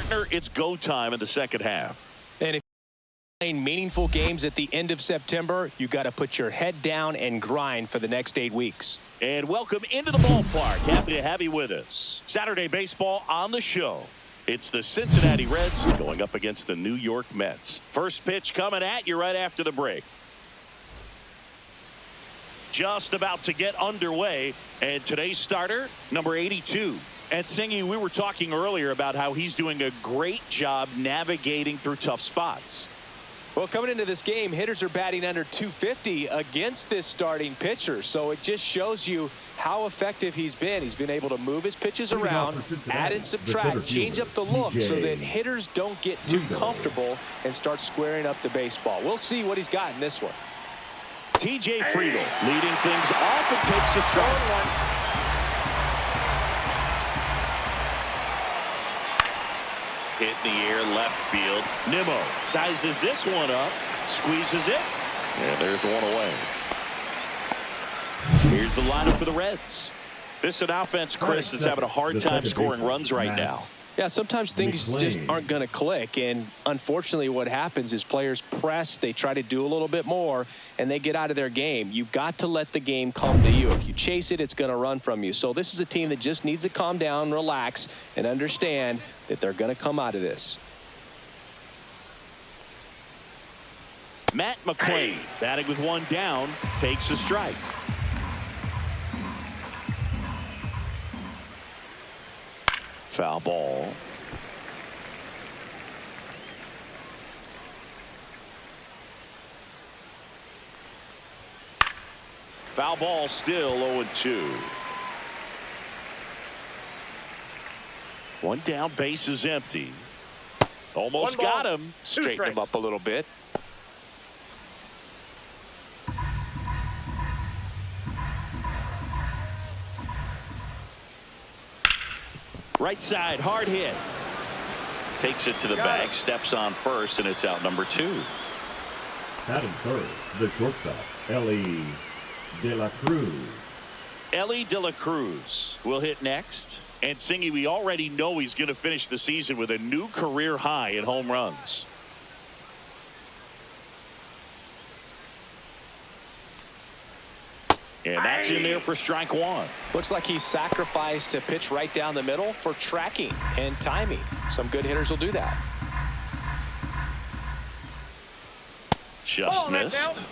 Partner, it's go time in the second half. And if you're playing meaningful games at the end of September, you got to put your head down and grind for the next 8 weeks. And welcome into the ballpark. Happy to have you with us. Saturday baseball on the show. It's the Cincinnati Reds going up against the New York Mets. First pitch coming at you right after the break. Just about to get underway. And today's starter, number 82. And Singy, we were talking earlier about how he's doing a great job navigating through tough spots. Well, coming into this game, hitters are batting under 250 against this starting pitcher. So it just shows you how effective he's been. He's been able to move his pitches around, add and subtract, change up the look so that hitters don't get too comfortable and start squaring up the baseball. We'll see what he's got in this one. TJ Friedel leading things off and takes a strong one. Hit in the air, left field. Nimmo sizes this one up, squeezes it, and there's one away. Here's the lineup for the Reds. This is an offense, Chris, that's having a hard time scoring runs right now. Yeah, sometimes things just aren't going to click, and unfortunately what happens is players press, they try to do a little bit more, and they get out of their game. You've got to let the game come to you. If you chase it, it's going to run from you. So this is a team that just needs to calm down, relax, and understand that they're going to come out of this. Matt McClain batting with one down, takes a strike. Foul ball. Foul ball, still 0-2. One down, base is empty. Almost got him. Straighten him up a little bit. Right side, hard hit. Takes it to the bag, steps on first, and it's out number 2. Batting third, the shortstop, Ellie De La Cruz. Ellie De La Cruz will hit next. And Singy, we already know he's going to finish the season with a new career high in home runs. And that's in there for strike one. Looks like he sacrificed a pitch right down the middle for tracking and timing. Some good hitters will do that. Just missed.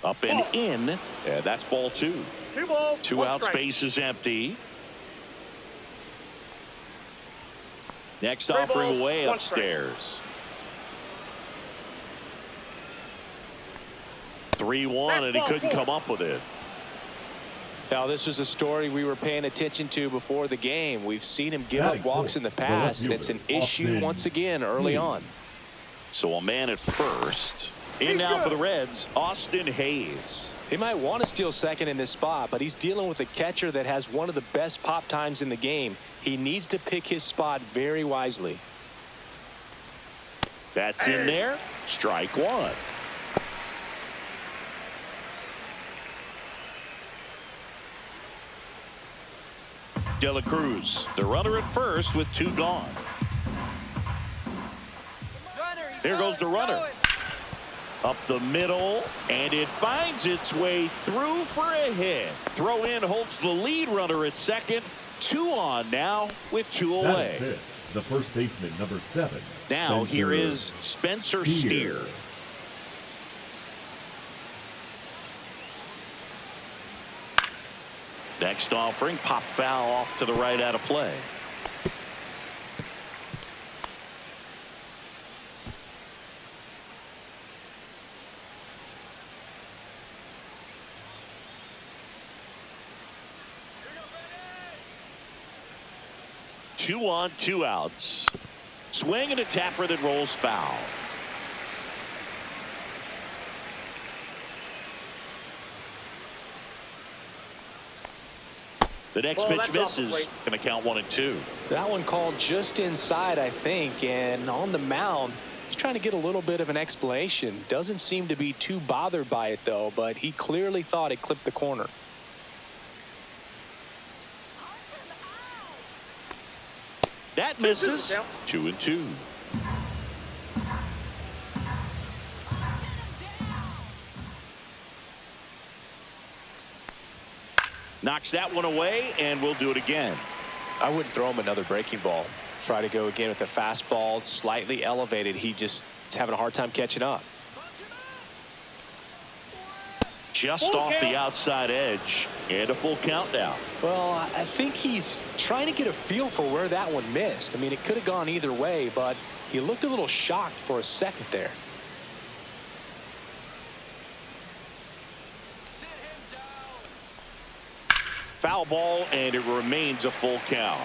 Up and in. Yeah, that's ball 2. 2 balls, 2 out, space is empty. Next offering away upstairs. 3-1, and he couldn't come up with it. Now, this was a story we were paying attention to before the game. We've seen him give up walks in the past, and it's an issue once again early on. So a man at first. In now for the Reds, Austin Hayes. He might want to steal second in this spot, but he's dealing with a catcher that has one of the best pop times in the game. He needs to pick his spot very wisely. That's in there. Strike one. De La Cruz, the runner at first with 2 gone. There goes the runner. Up the middle, and it finds its way through for a hit. Throw in holds the lead runner at second. 2 on now with 2 away. The first baseman, number 7. Now here is Spencer Steer. Next offering, pop foul off to the right out of play. Two on, 2 outs. Swing and a tapper that rolls foul. The next pitch misses. Going to count 1-2. That one called just inside, I think, and on the mound, he's trying to get a little bit of an explanation. Doesn't seem to be too bothered by it, though, but he clearly thought it clipped the corner. That misses. 2-2. Knocks that one away, and we'll do it again. I wouldn't throw him another breaking ball. Try to go again with the fastball, slightly elevated. He just is having a hard time catching up. Just off the outside edge, and a full count now. Well, I think he's trying to get a feel for where that one missed. I mean, it could have gone either way, but he looked a little shocked for a second there. Foul ball, and it remains a full count.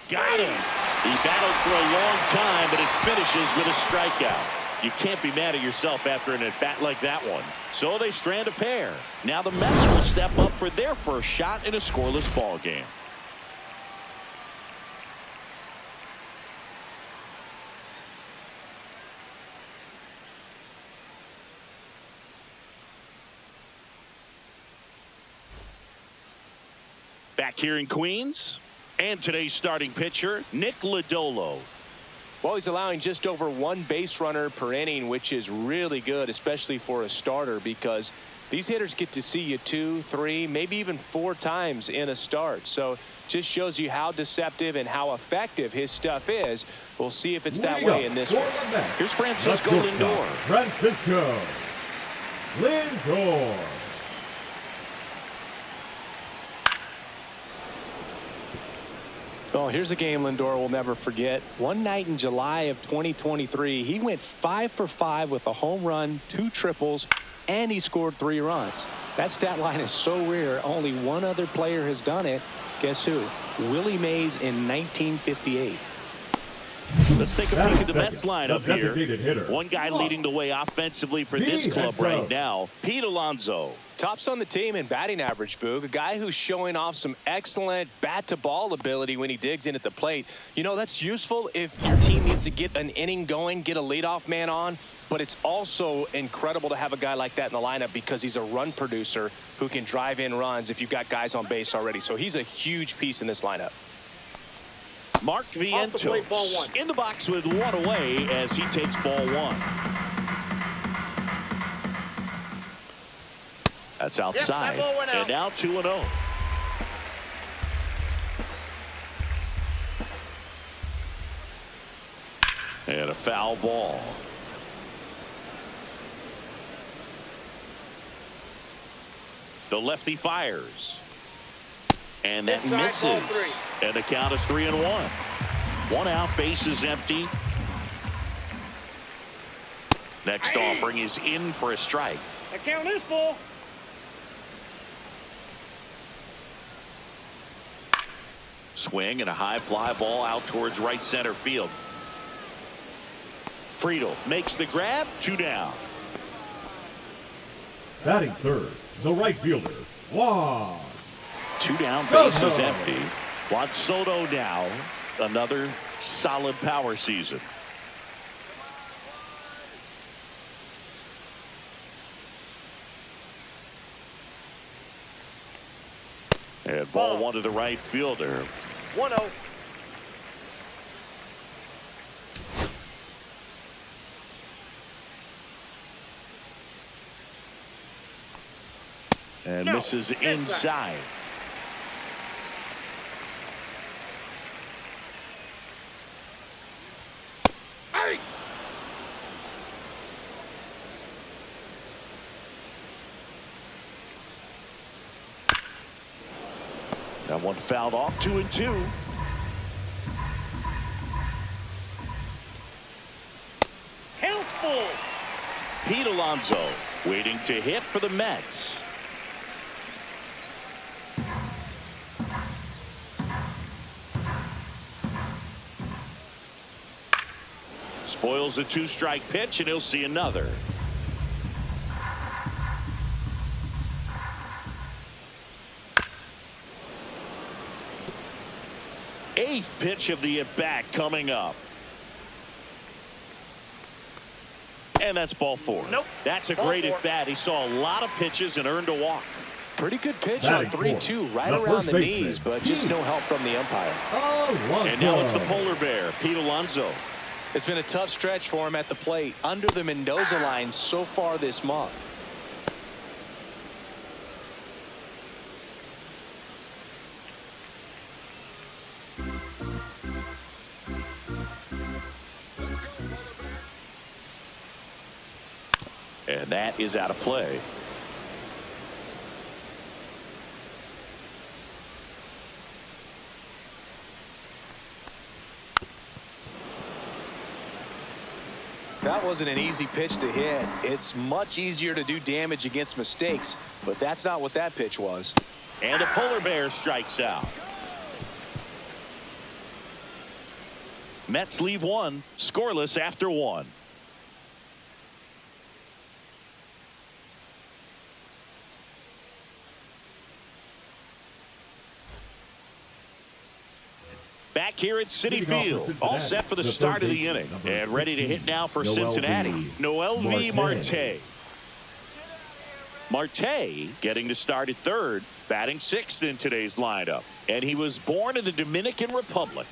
Got him. He battled for a long time, but it finishes with a strikeout. You can't be mad at yourself after an at-bat like that one. So they strand a pair. Now the Mets will step up for their first shot in a scoreless ball game. Back here in Queens, and today's starting pitcher, Nick Lodolo. Well, he's allowing just over one base runner per inning, which is really good, especially for a starter, because these hitters get to see you 2, 3, maybe even 4 times in a start. So just shows you how deceptive and how effective his stuff is. We'll see if it's that way in this one. Here's Francisco Lindor. Francisco Lindor. Well, here's a game Lindor will never forget. One night in July of 2023, he went 5 for 5 with a home run, 2 triples, and he scored 3 runs. That stat line is so rare. Only one other player has done it. Guess who? Willie Mays in 1958. Let's take a peek at the Mets lineup here. One guy leading the way offensively for this club right now, Pete Alonso. Tops on the team in batting average, Boog. A guy who's showing off some excellent bat-to-ball ability when he digs in at the plate. You know, that's useful if your team needs to get an inning going, get a leadoff man on. But it's also incredible to have a guy like that in the lineup because he's a run producer who can drive in runs if you've got guys on base already. So he's a huge piece in this lineup. Mark Vientos in the box with one away as he takes ball 1. That's outside, and now 2-0. And a foul ball. The lefty fires. And that misses. And the count is 3-1. 1 out, base is empty. Next offering is in for a strike. The count is full. Swing and a high fly ball out towards right center field. Friedel makes the grab. 2 down. Batting third, the right fielder, Juan. 2 down, base is empty. Juan Soto now. Another solid power season. And ball 1 to the right fielder. 1-0. And misses inside. That one fouled off. 2-2. Count full. Pete Alonso waiting to hit for the Mets. Spoils a 2-strike pitch, and he'll see another. Eighth pitch of the at-bat coming up. And that's ball 4. Nope. That's a Ball great 4. at bat. He saw a lot of pitches and earned a walk. Pretty good pitch Batting on 3-2, right the around first the baseman, knees, but just no help from the umpire. And now it's the polar bear, Pete Alonso. It's been a tough stretch for him at the plate under the Mendoza line so far this month. And that is out of play. That wasn't an easy pitch to hit. It's much easier to do damage against mistakes, but that's not what that pitch was. And the polar bear strikes out. Mets leave one, scoreless after 1. Back here at Citi Field, all set for the start of the inning, and ready to hit now for Cincinnati. Mlb Marte. Marte getting to start at third, batting 6th in today's lineup. And he was born in the Dominican Republic.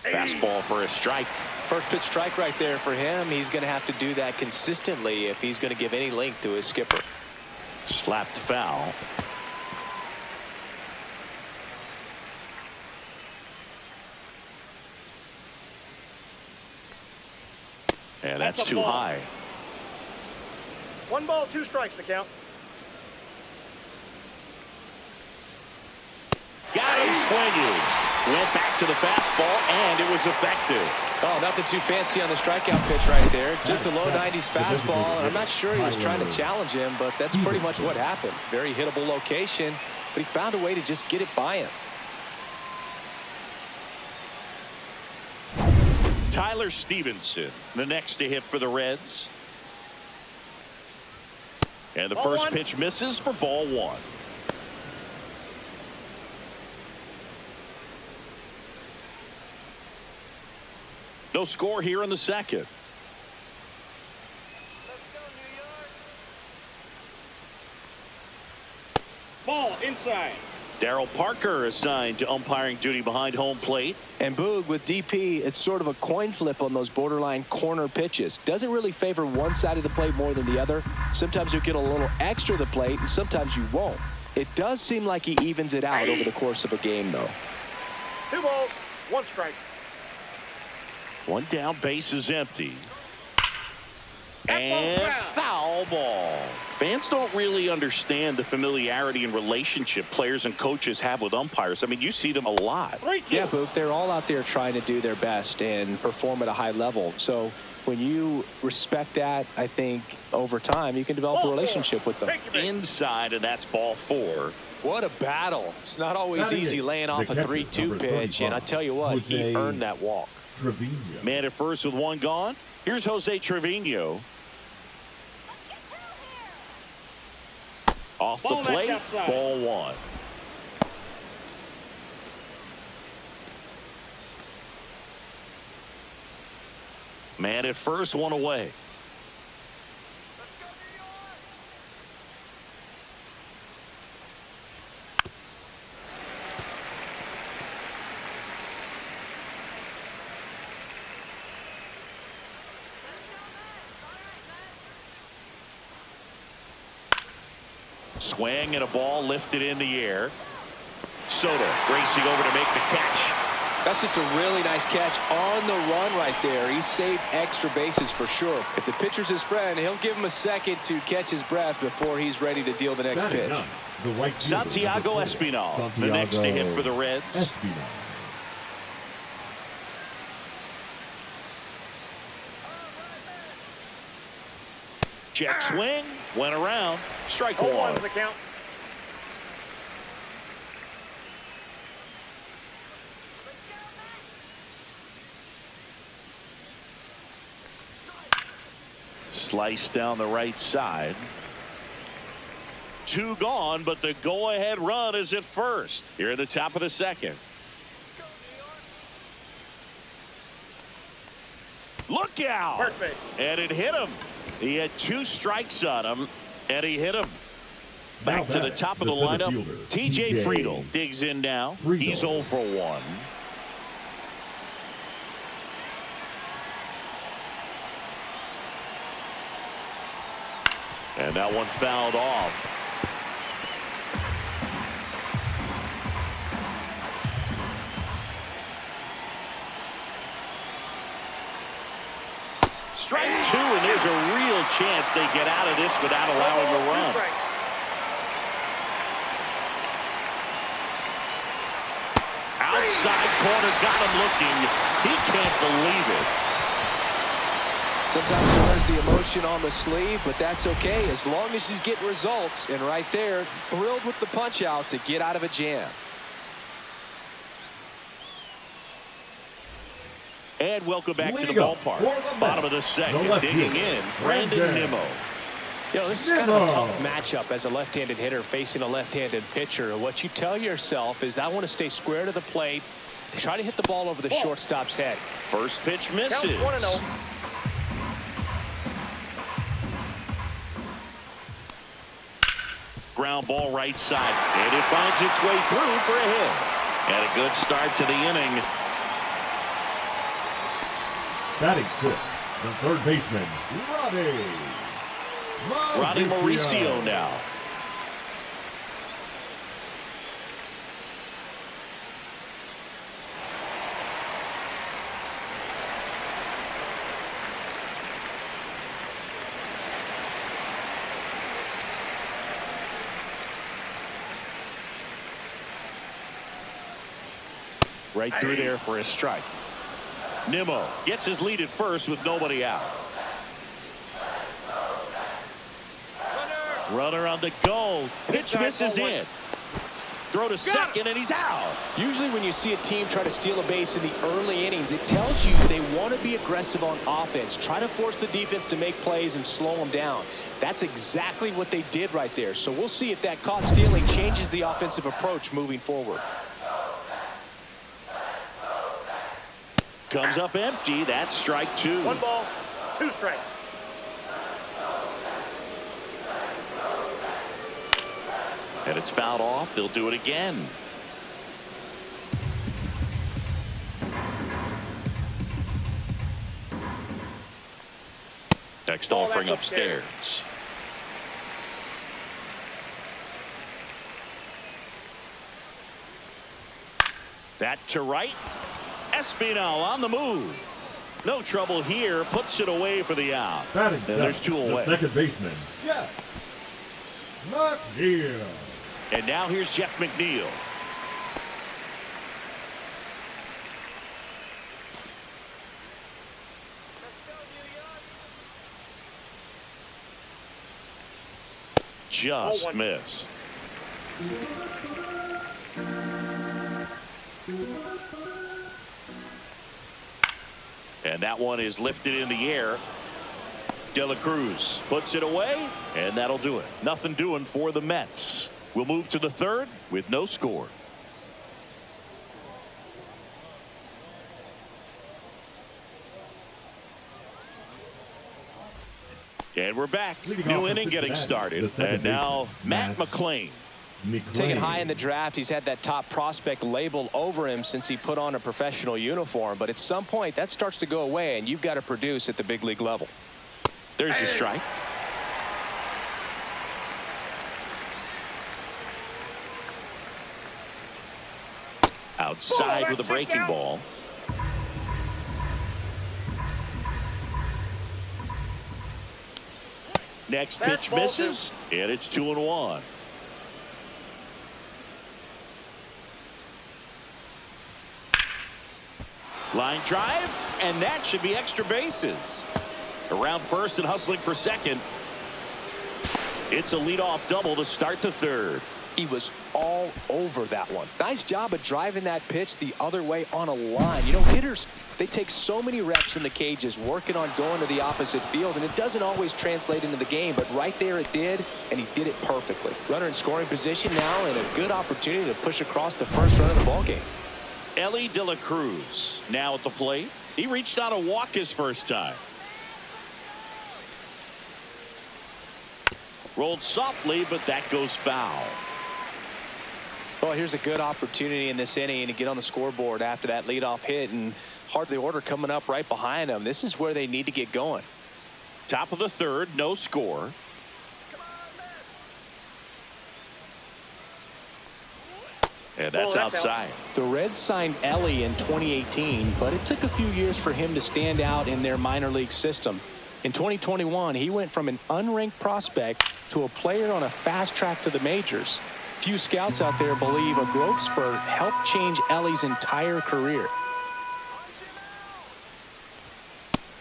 Fastball for a strike. First pitch strike right there for him. He's going to have to do that consistently if he's going to give any length to his skipper. Slapped foul. And that's That's a too ball. high. 1 ball, 2 strikes, the count. Got him swinging. Went back to the fastball, and it was effective. Oh, nothing too fancy on the strikeout pitch right there. Just a low 90s fastball. And I'm not sure he was trying to challenge him, but that's pretty much what happened. Very hittable location, but he found a way to just get it by him. Tyler Stevenson, the next to hit for the Reds. And the Ball first 1. pitch misses for ball 1. No score here in the second. Ball inside. Darryl Parker assigned to umpiring duty behind home plate. And Boog, with DP, it's sort of a coin flip on those borderline corner pitches. Doesn't really favor one side of the plate more than the other. Sometimes you'll get a little extra the plate, and sometimes you won't. It does seem like he evens it out over the course of a game, though. 2 balls, 1 strike. 1 down, base is empty. That And ball's foul ball. Fans don't really understand the familiarity and relationship players and coaches have with umpires. I mean, you see them a lot. 3-2. Yeah, Boog, they're all out there trying to do their best and perform at a high level. So when you respect that, I think over time you can develop a relationship with them. Take your base. Inside, and that's ball 4. What a battle. It's not always easy laying off a 3-2 pitch, and I tell you what, he earned that walk. Trevino. Man at first with 1 gone. Here's Jose Trevino. Off the Ball that's plate, outside. ball 1. Man at first, 1 away. Swing and a ball lifted in the air. Soto racing over to make the catch. That's just a really nice catch on the run right there. He saved extra bases for sure. If the pitcher's his friend, he'll give him a second to catch his breath before he's ready to deal the next pitch. The right fielder, Santiago number 4, Espinal, the next to hit for the Reds. Espinal. Check swing, went around, strike 1. 0-1's the count. Slice down the right side. 2 gone, but the go-ahead run is at first. Here at the top of the second. Look out. Perfect. And it hit him. He had 2 strikes on him, and he hit him. Back to the top of the lineup. TJ Friedel digs in now. He's 0 for 1. And that one fouled off. Strike 2, and there's a real chance they get out of this without allowing a run. Outside corner, got him looking. He can't believe it. Sometimes he wears the emotion on the sleeve, but that's okay as long as he's getting results. And right there, thrilled with the punch out to get out of a jam. And welcome back to the ballpark. Bottom of the second, digging in, Brandon Nimmo. You know, this is kind of a tough matchup as a left-handed hitter facing a left-handed pitcher. What you tell yourself is, I want to stay square to the plate, try to hit the ball over the shortstop's head. First pitch misses. Count 1-0. Ground ball right side, and it finds its way through for a hit. And a good start to the inning. Batting 6th, the third baseman, Ronnie Mauricio now. Right through there for a strike. Nimmo gets his lead at first with nobody out. Runner on the go. Pitch misses in. Throw to second, and he's out. Usually when you see a team try to steal a base in the early innings, it tells you they want to be aggressive on offense. Try to force the defense to make plays and slow them down. That's exactly what they did right there. So we'll see if that caught stealing changes the offensive approach moving forward. Comes up empty. That's strike 2. 1 ball, 2 strikes. And it's fouled off. They'll do it again. Next offering upstairs. That to right. Espinal on the move. No trouble here. Puts it away for the out. Batting and there's 2 away. The second baseman, Jeff McNeil. And now here's Jeff McNeil. Just missed. And that one is lifted in the air. De La Cruz puts it away, and that'll do it. Nothing doing for the Mets. We'll move to the third with no score. And we're back. New inning getting started. And now Matt McLain. Taken high in the draft, he's had that top prospect label over him since he put on a professional uniform. But at some point, that starts to go away, and you've got to produce at the big league level. There's the strike. Outside with a breaking ball. Next pitch misses, and it's 2-1. Line drive, and that should be extra bases. Around first and hustling for second. It's a leadoff double to start the third. He was all over that one. Nice job of driving that pitch the other way on a line. You know, hitters, they take so many reps in the cages working on going to the opposite field, and it doesn't always translate into the game, but right there it did, and he did it perfectly. Runner in scoring position now, and a good opportunity to push across the first run of the ballgame. Ellie De La Cruz now at the plate. He reached out a walk his first time. Rolled softly, but that goes foul. Well, here's a good opportunity in this inning to get on the scoreboard after that leadoff hit, and hardly order coming up right behind them. This is where they need to get going. Top of the third, no score. And that's outside. The Reds signed Ellie in 2018, but it took a few years for him to stand out in their minor league system. In 2021, he went from an unranked prospect to a player on a fast track to the majors. Few scouts out there believe a growth spurt helped change Ellie's entire career.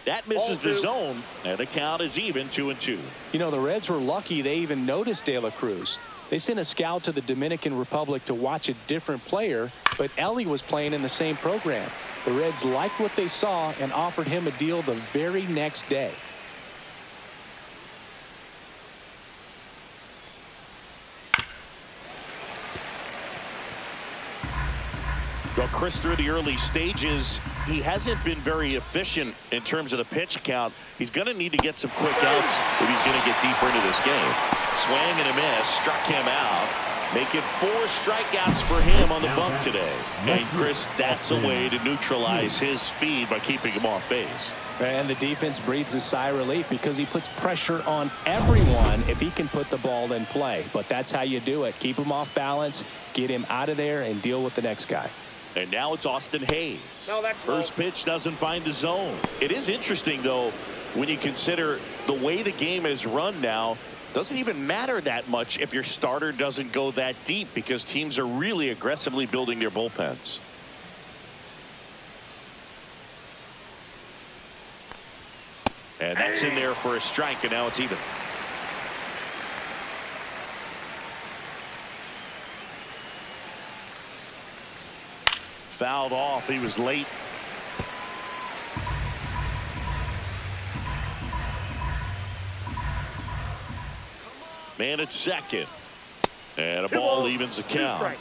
That misses the zone, and the count is even 2-2. You know, the Reds were lucky they even noticed De La Cruz. They sent a scout to the Dominican Republic to watch a different player, but Ellie was playing in the same program. The Reds liked what they saw and offered him a deal the very next day. Well, Chris, through the early stages, he hasn't been very efficient in terms of the pitch count. He's going to need to get some quick outs if he's going to get deeper into this game. Swing and a miss, struck him out. Making 4 strikeouts for him on the bump today. And Chris, that's a way to neutralize his speed by keeping him off base. And the defense breathes a sigh of relief because he puts pressure on everyone if he can put the ball in play. But that's how you do it. Keep him off balance, get him out of there, and deal with the next guy. And now it's Austin Hayes. No, that's First pitch doesn't find the zone. It is interesting, though, when you consider the way the game is run now. Doesn't even matter that much if your starter doesn't go that deep, because teams are really aggressively building their bullpens. And that's in there for a strike, and now it's even. Fouled off. He was late. Man at second. And a ball evens the count.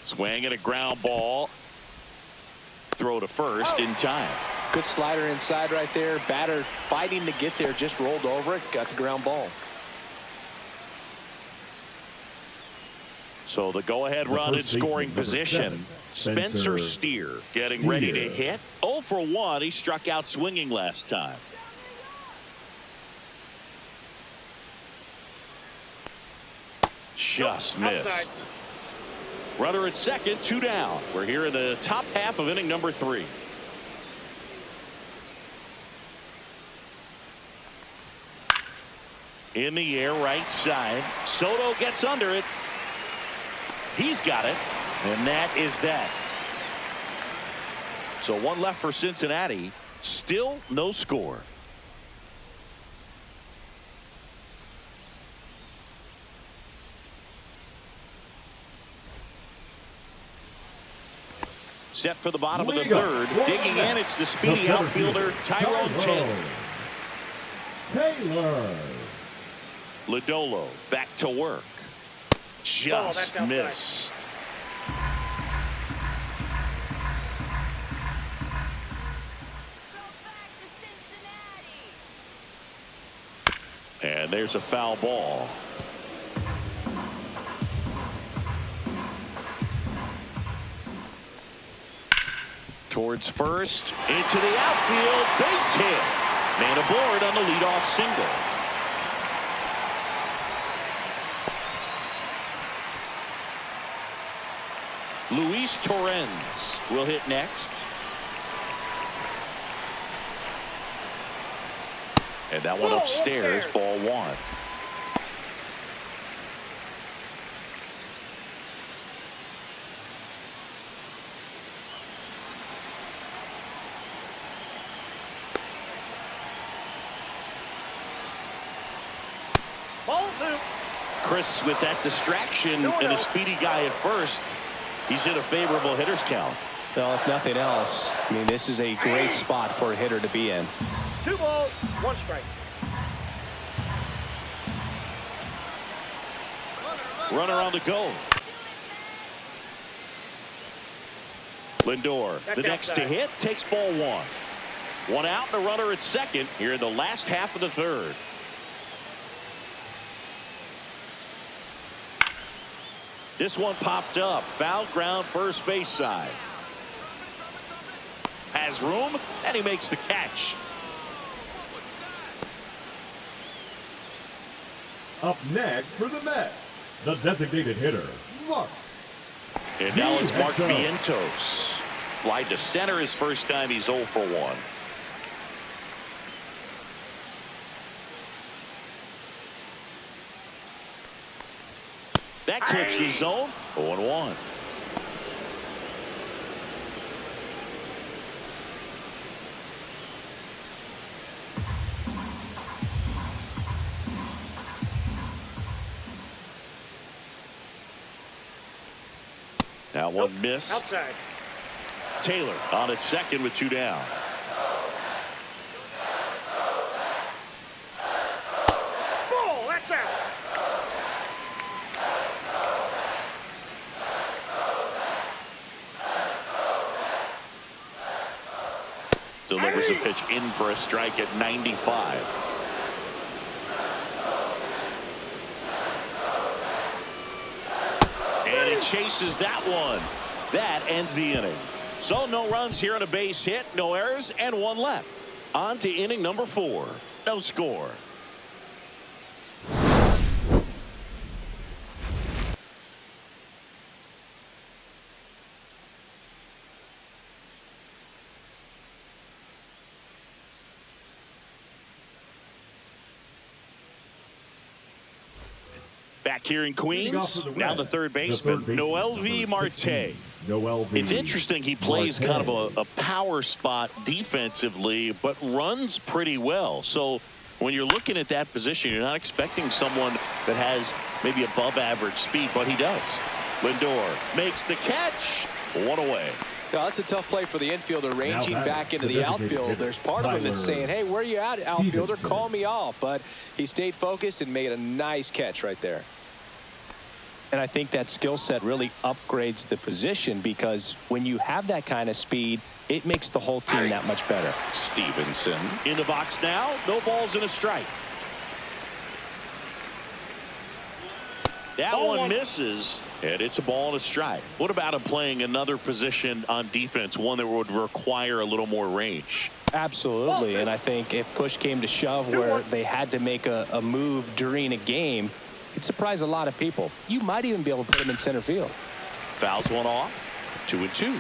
Swing and a ground ball. Throw to first in time. Good slider inside right there. Batter fighting to get there, just rolled over it, got the ground ball. So the go-ahead run in scoring position. Spencer Steer getting ready to hit. 0 for 1. He struck out swinging last time. Just missed. Runner at second, 2 down. We're here in the top half of inning number 3. In the air, right side. Soto gets under it. He's got it, and that is that. So 1 left for Cincinnati. Still no score. Set for the bottom of the third. Digging in, it's the speedy outfielder, Tyrone Taylor. Lodolo back to work. Just missed. And there's a foul ball. Towards first, into the outfield, base hit. Man aboard on the leadoff single. Luis Torrens will hit next. And that one upstairs, ball 1. Ball 2. Chris, with that distraction and a speedy guy at first, he's in a favorable hitter's count. Well, if nothing else, I mean, this is a great spot for a hitter to be in. 2 balls, 1 strike. Runner on the go. Lindor, the next to hit, takes ball one. One out and a runner at second here in the last half of the third. This one popped up. Foul ground first base side. Has room, and he makes the catch. Up next for the Mets, the designated hitter, Mark. And now it's Mark Vientos. Fly to center his first time. He's 0 for 1. That clips the zone. 0-1. Now one miss. Outside. Taylor on at second with 2 down. Ball, that's out. Delivers a pitch in for a strike at 95. And it chases that one. That ends the inning. So no runs here on a base hit, no errors, and 1 left. On to inning number 4. No score. Back here in Queens, down the third baseman, Mlb Marte. It's interesting, he plays kind of a power spot defensively, but runs pretty well. So when you're looking at that position, you're not expecting someone that has maybe above average speed, but he does. Lindor makes the catch. 1 away. Now, that's a tough play for the infielder, ranging back into the outfield. There's part of him that's saying, hey, where are you at, outfielder? Call me off. But he stayed focused and made a nice catch right there. And I think that skill set really upgrades the position, because when you have that kind of speed, it makes the whole team that much better. Stevenson in the box now. No balls and a strike. That one misses, and it's a ball and a strike. What about him playing another position on defense, one that would require a little more range? Absolutely, and I think if push came to shove where they had to make a move during a game, it'd surprise a lot of people. You might even be able to put him in center field. Fouls one off. 2-2.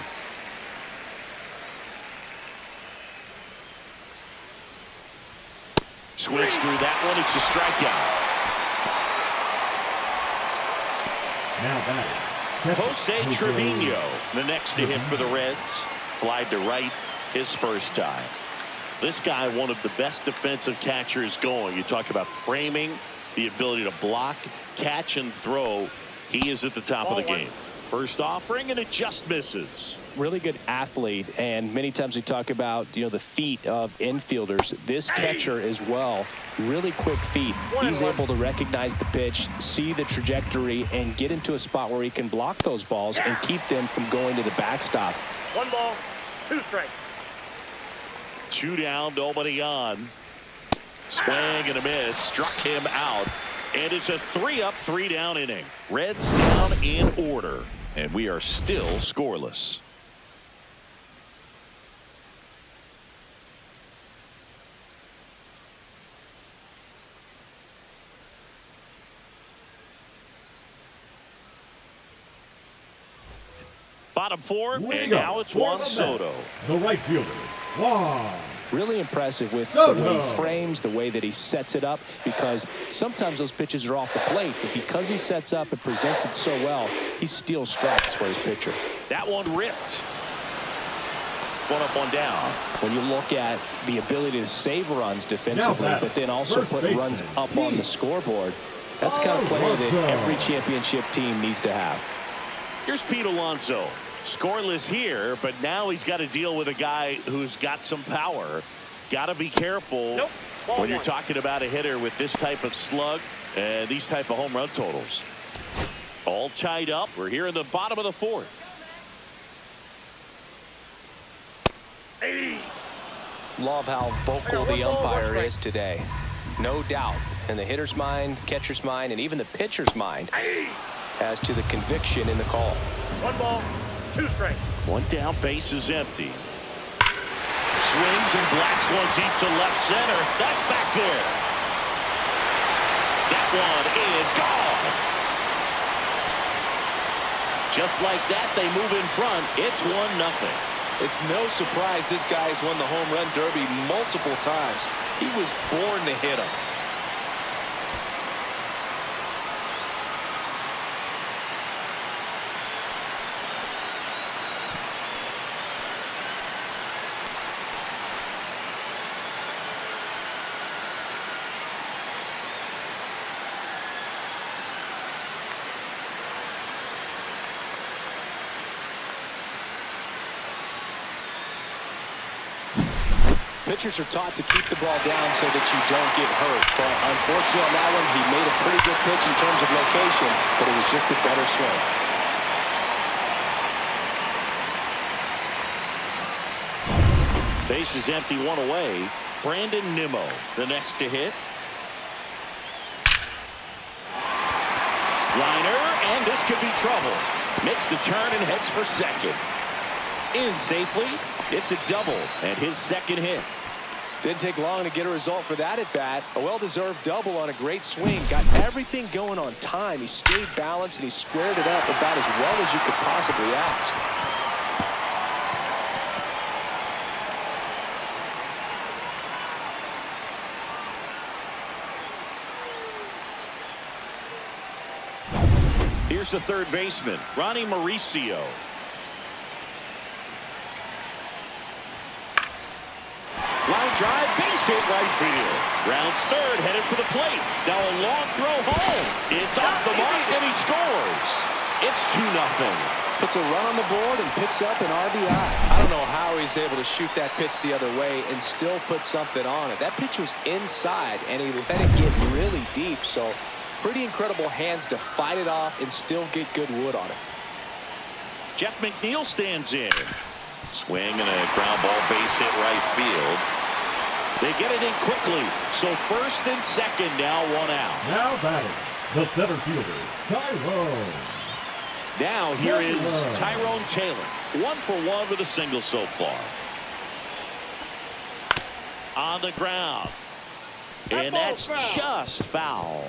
Switch through that one. It's a strikeout. Now batting, Jose Trevino, the next to hit for the Reds. Flied to right his first time. This guy, one of the best defensive catchers going. You talk about framing, the ability to block, catch, and throw. He is at the top of the game. First offering, and it just misses. Really good athlete, and many times we talk about, the feet of infielders. This catcher as well, really quick feet. He's able to recognize the pitch, see the trajectory, and get into a spot where he can block those balls and keep them from going to the backstop. 1 ball, 2 strikes. 2 down, nobody on. Swing and a miss, struck him out. And it's a 3-up, 3-down inning. Reds down in order, and we are still scoreless. Bottom 4, and now it's Juan Soto. The right fielder, Juan. Really impressive with the way he frames, the way that he sets it up, because sometimes those pitches are off the plate, but because he sets up and presents it so well, he steals strikes for his pitcher. That one ripped. 1 up, 1 down. When you look at the ability to save runs defensively, but then also put runs up on the scoreboard, that's the kind of player that every championship team needs to have. Here's Pete Alonso. Scoreless here, but now he's got to deal with a guy who's got some power. Got to be careful when you're talking about a hitter with this type of slug and these type of home run totals. All tied up. We're here in the bottom of the fourth. Love how vocal the umpire is today. No doubt in the hitter's mind, catcher's mind, and even the pitcher's mind as to the conviction in the call. 1 ball, 2 strikes. One down, base is empty. Swings and blasts one deep to left center. That's back there. That one is gone. Just like that, they move in front. It's 1-0. It's no surprise this guy's won the home run derby multiple times. He was born to hit them. Pitchers are taught to keep the ball down so that you don't get hurt. But unfortunately on that one, he made a pretty good pitch in terms of location, but it was just a better swing. Base is empty, one away. Brandon Nimmo, the next to hit. Liner, and this could be trouble. Makes the turn and heads for second. In safely. It's a double and his second hit. Didn't take long to get a result for that at bat. A well-deserved double on a great swing. Got everything going on time. He stayed balanced and he squared it up about as well as you could possibly ask. Here's the third baseman, Ronnie Mauricio. Line drive, base hit right field. Rounds third, headed for the plate. Now a long throw home. It's off the mark and he scores. It's 2-0. Puts a run on the board and picks up an RBI. I don't know how he's able to shoot that pitch the other way and still put something on it. That pitch was inside and he let it get really deep. So pretty incredible hands to fight it off and still get good wood on it. Jeff McNeil stands in. Swing and a ground ball, base hit right field. They get it in quickly. So first and second, now one out. Now batting, the center fielder, Tyrone. Now here is Tyrone Taylor. 1 for 1 with a single so far. On the ground. And that's just foul.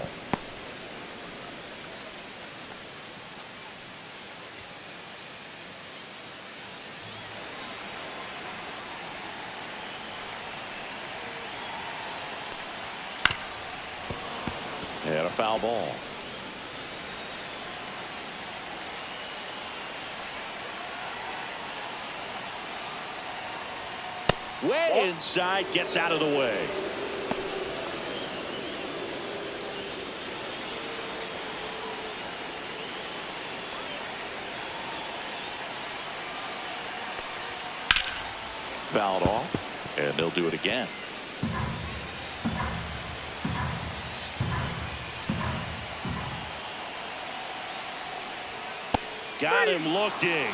And a foul ball. Way inside, gets out of the way. Fouled off, and they'll do it again. Got him looking.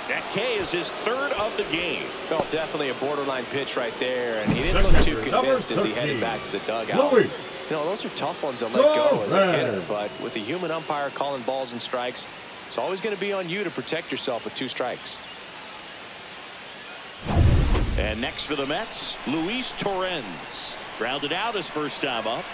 That K is his third of the game. Well, definitely a borderline pitch right there, and he didn't look too convinced as he headed back to the dugout. You know, those are tough ones to let go as a hitter, but with the human umpire calling balls and strikes, it's always going to be on you to protect yourself with 2 strikes. And next for the Mets, Luis Torrens. Grounded out his first time up.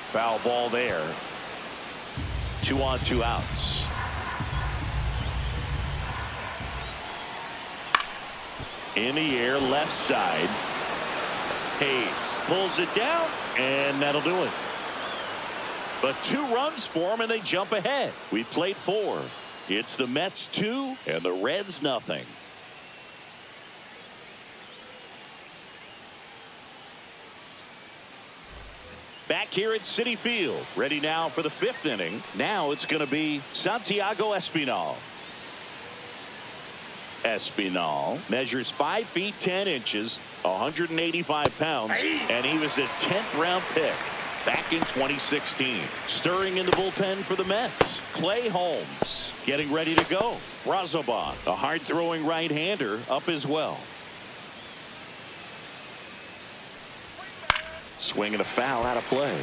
Foul ball there. 2 on, 2 outs. In the air, left side. Hayes pulls it down, and that'll do it. But 2 runs for him, and they jump ahead. We've played 4. It's the Mets 2 and the Reds nothing. Back here at Citi Field, ready now for the 5th inning. Now it's going to be Santiago Espinal. Espinal measures 5 feet 10 inches, 185 pounds, and he was a 10th round pick back in 2016. Stirring in the bullpen for the Mets, Clay Holmes getting ready to go. Brazoban, a hard-throwing right-hander, up as well. Swing and a foul out of play.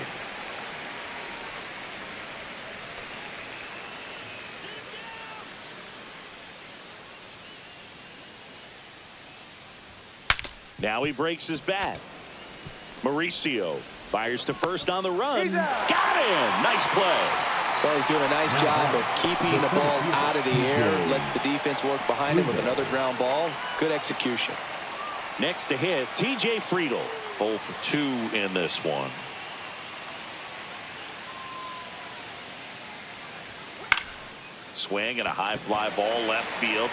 Now he breaks his bat. Mauricio fires to first on the run. Got him. Nice play. Well, he's doing a nice job of keeping the ball out of the air. Lets the defense work behind him with another ground ball. Good execution. Next to hit, TJ Friedel. 0 for 2 in this one. Swing and a high fly ball left field.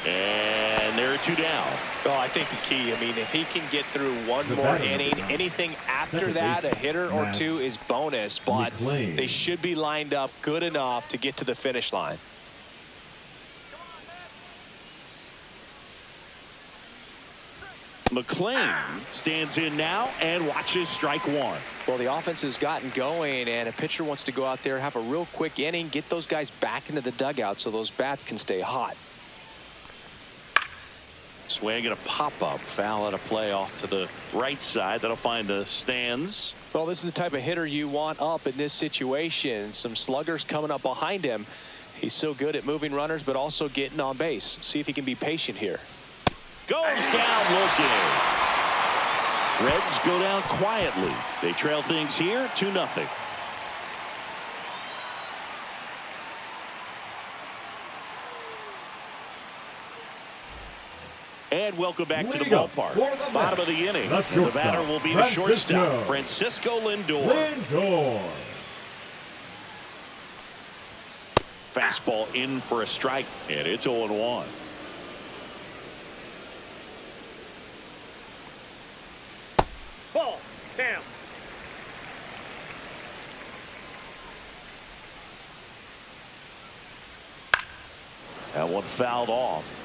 And there are 2 down. Well, I think the key, I mean, if he can get through one more inning, anything after that, a hitter or 2 is bonus, but they should be lined up good enough to get to the finish line. McLean stands in now and watches strike 1. Well, the offense has gotten going, and a pitcher wants to go out there, have a real quick inning, get those guys back into the dugout so those bats can stay hot. Swing and a pop-up. Foul out of play off to the right side. That'll find the stands. Well, this is the type of hitter you want up in this situation. Some sluggers coming up behind him. He's so good at moving runners, but also getting on base. See if he can be patient here. Goes down looking. Reds go down quietly. They trail things here 2-0. And welcome back to the ballpark. Bottom of the inning. The batter will be the shortstop, Francisco Lindor. Fastball in for a strike, and it's 0-1. Ball. Down. That one fouled off.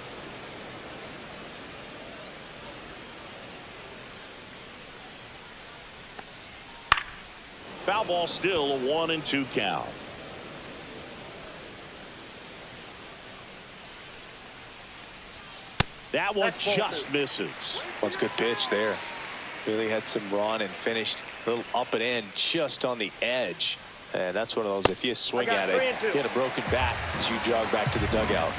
Foul ball, still a 1-2 count. That one just misses. That's a good pitch there. Really had some run and finished a little up and in just on the edge. And that's one of those, if you swing at it, get a broken bat as you jog back to the dugout.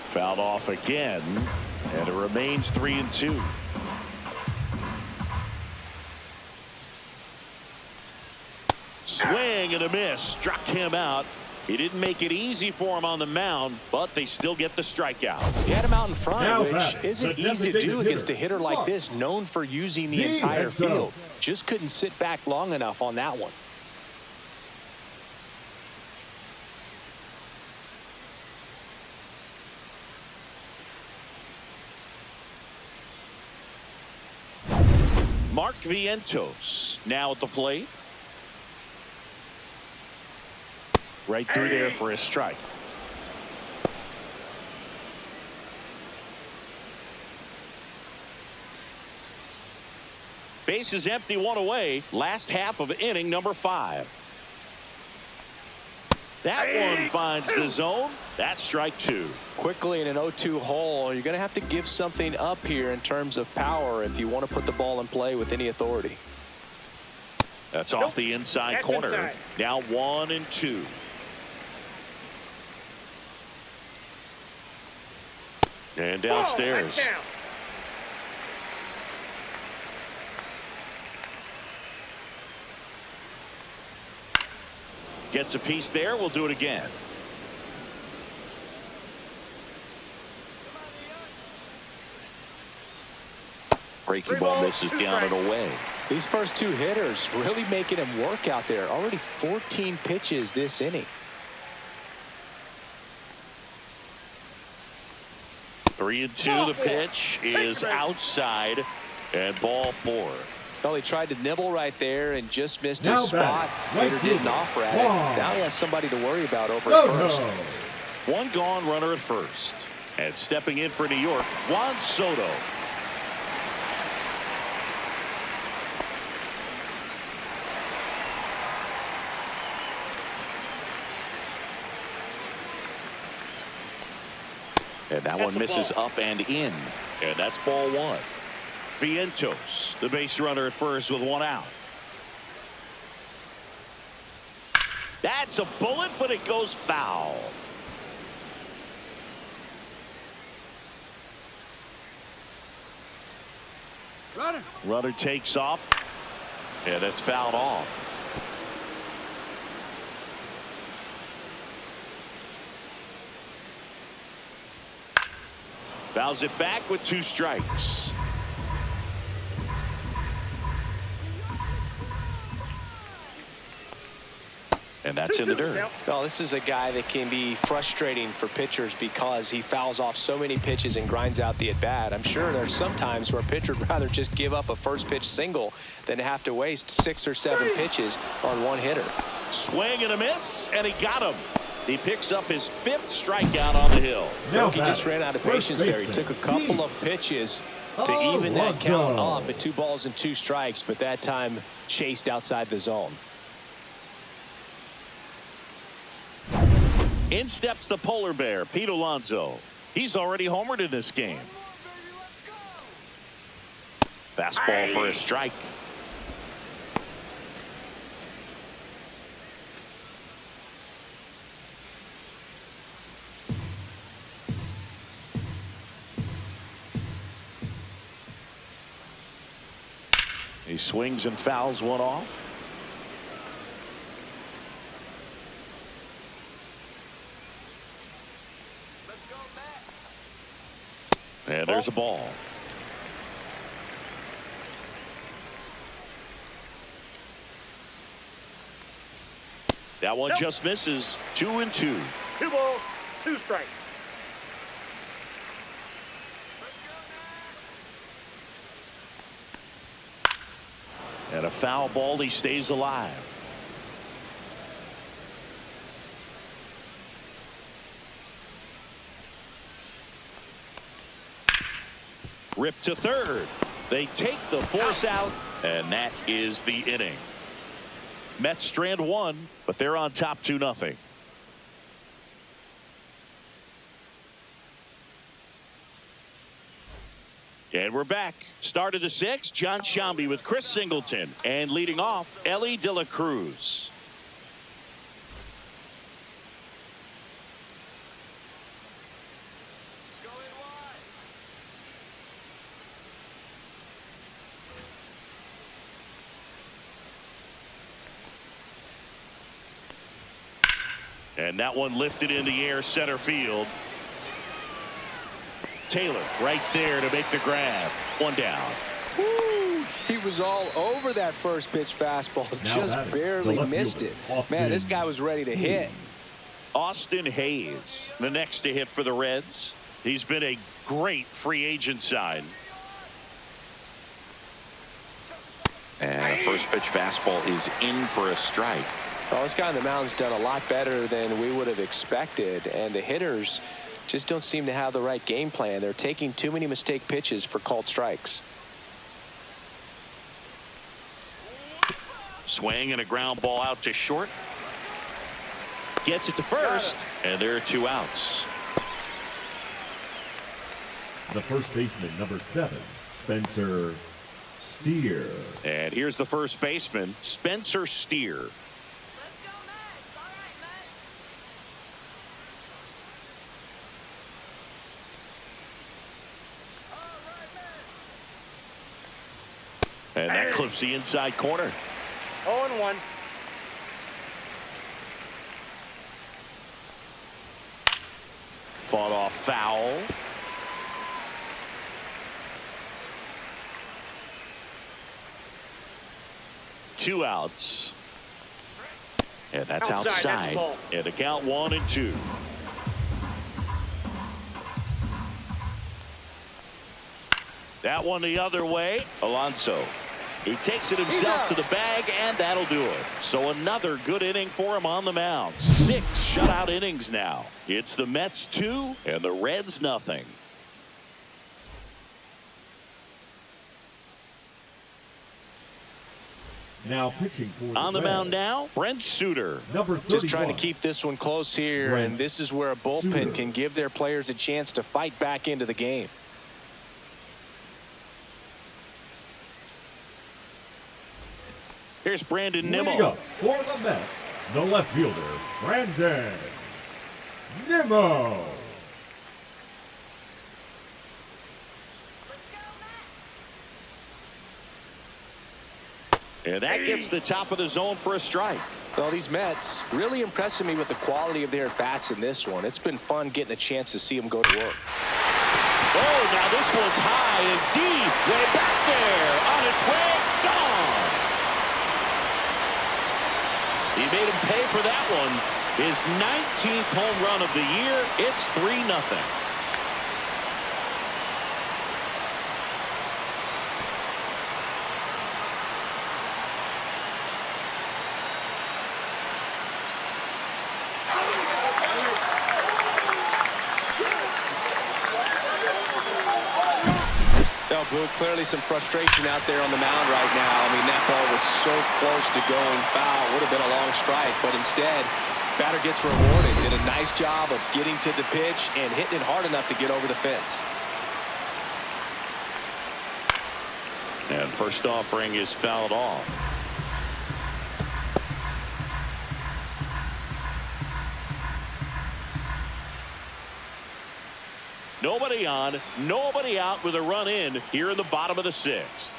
Fouled off again, and it remains 3-2. Swing and a miss. Struck him out. He didn't make it easy for him on the mound, but they still get the strikeout. He had him out in front, which isn't easy to do against a hitter like this, known for using the entire field. Just couldn't sit back long enough on that one. Mark Vientos now at the plate. Right through there for a strike. Base is empty, 1 away. Last half of inning number 5. That one finds the zone. That's strike 2. Quickly in an 0-2 hole, you're going to have to give something up here in terms of power if you want to put the ball in play with any authority. That's off the inside corner. Inside. Now 1-2. And downstairs. Down. Gets a piece there. We'll do it again. Breaking ball misses down and away. These first 2 hitters really making him work out there. Already 14 pitches this inning. 3-2. The pitch is outside, and ball 4. Well, he tried to nibble right there and just missed Now his spot. batting, Hitter didn't offer at it. Now he has somebody to worry about over No, at first. no. One gone, runner at first. And stepping in for New York, Juan Soto. And that one misses up and in. And that's ball 1. Vientos, the base runner at first with 1 out. That's a bullet, but it goes foul. Runner takes off, and it's fouled off. Fouls it back with 2 strikes. And that's in the dirt. Well, this is a guy that can be frustrating for pitchers because he fouls off so many pitches and grinds out the at-bat. I'm sure there's some times where a pitcher would rather just give up a first pitch single than have to waste 6 or 7 pitches on one hitter. Swing and a miss, and he got him. He picks up his 5th strikeout on the hill. Now he just ran out of patience there. He took a couple of pitches to even that count up at 2 balls and 2 strikes, but that time chased outside the zone. In steps the polar bear, Pete Alonso. He's already homered in this game. Fastball for a strike. He swings and fouls one off. And there's a ball. That one just misses. 2-2. 2 balls, 2 strikes. And a foul ball. He stays alive. Ripped to third. They take the force out, and that is the inning. Mets strand 1, but they're on top 2-0. And we're back. Start of the 6th, John Sciambi with Chris Singleton, and leading off, Elly De La Cruz. And that one lifted in the air, center field. Taylor right there to make the grab. 1 down. Woo, he was all over that first pitch fastball. Just barely missed it. Man, this guy was ready to hit. Austin Hayes, the next to hit for the Reds. He's been a great free agent sign. And a first pitch fastball is in for a strike. Well, this guy on the mound's done a lot better than we would have expected, and the hitters just don't seem to have the right game plan. They're taking too many mistake pitches for called strikes. Swing and a ground ball out to short. Gets it to first, and there are 2 outs. The first baseman, number 7, Spencer Steer. And here's the first baseman, Spencer Steer. And that clips the inside corner. 0-1. Fought off foul. Two outs. And that's outside. And a count 1-2. That one the other way. Alonso. He takes it himself to the bag, and that'll do it. So another good inning for him on the mound. 6 shutout innings now. It's the Mets 2 and the Reds nothing. Now pitching for on the mound now, Brent Suter. Number 31. Just trying to keep this one close here, and this is where a bullpen can give their players a chance to fight back into the game. Here's Brandon Nimmo. Nimmo. For the Mets, the left fielder, Brandon Nimmo. And that gets the top of the zone for a strike. Well, these Mets really impressing me with the quality of their at-bats in this one. It's been fun getting a chance to see them go to work. Oh, now this one's high and deep. Way back there. On its way. Gone. He made him pay for that one. His 19th home run of the year. It's 3-0. Blue, clearly some frustration out there on the mound right now. I mean, that ball was so close to going foul. Would have been a long strike, but instead, batter gets rewarded. Did a nice job of getting to the pitch and hitting it hard enough to get over the fence. And first offering is fouled off. Nobody on, nobody out with a run in here in the bottom of the 6th.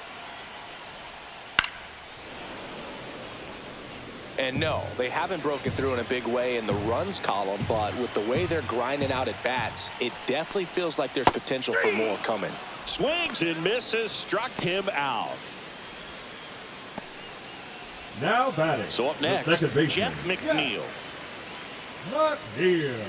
And no, they haven't broken through in a big way in the runs column, but with the way they're grinding out at bats, it definitely feels like there's potential for more coming. Swings and misses, struck him out. Now batting. So up next, Jeff McNeil. McNeil.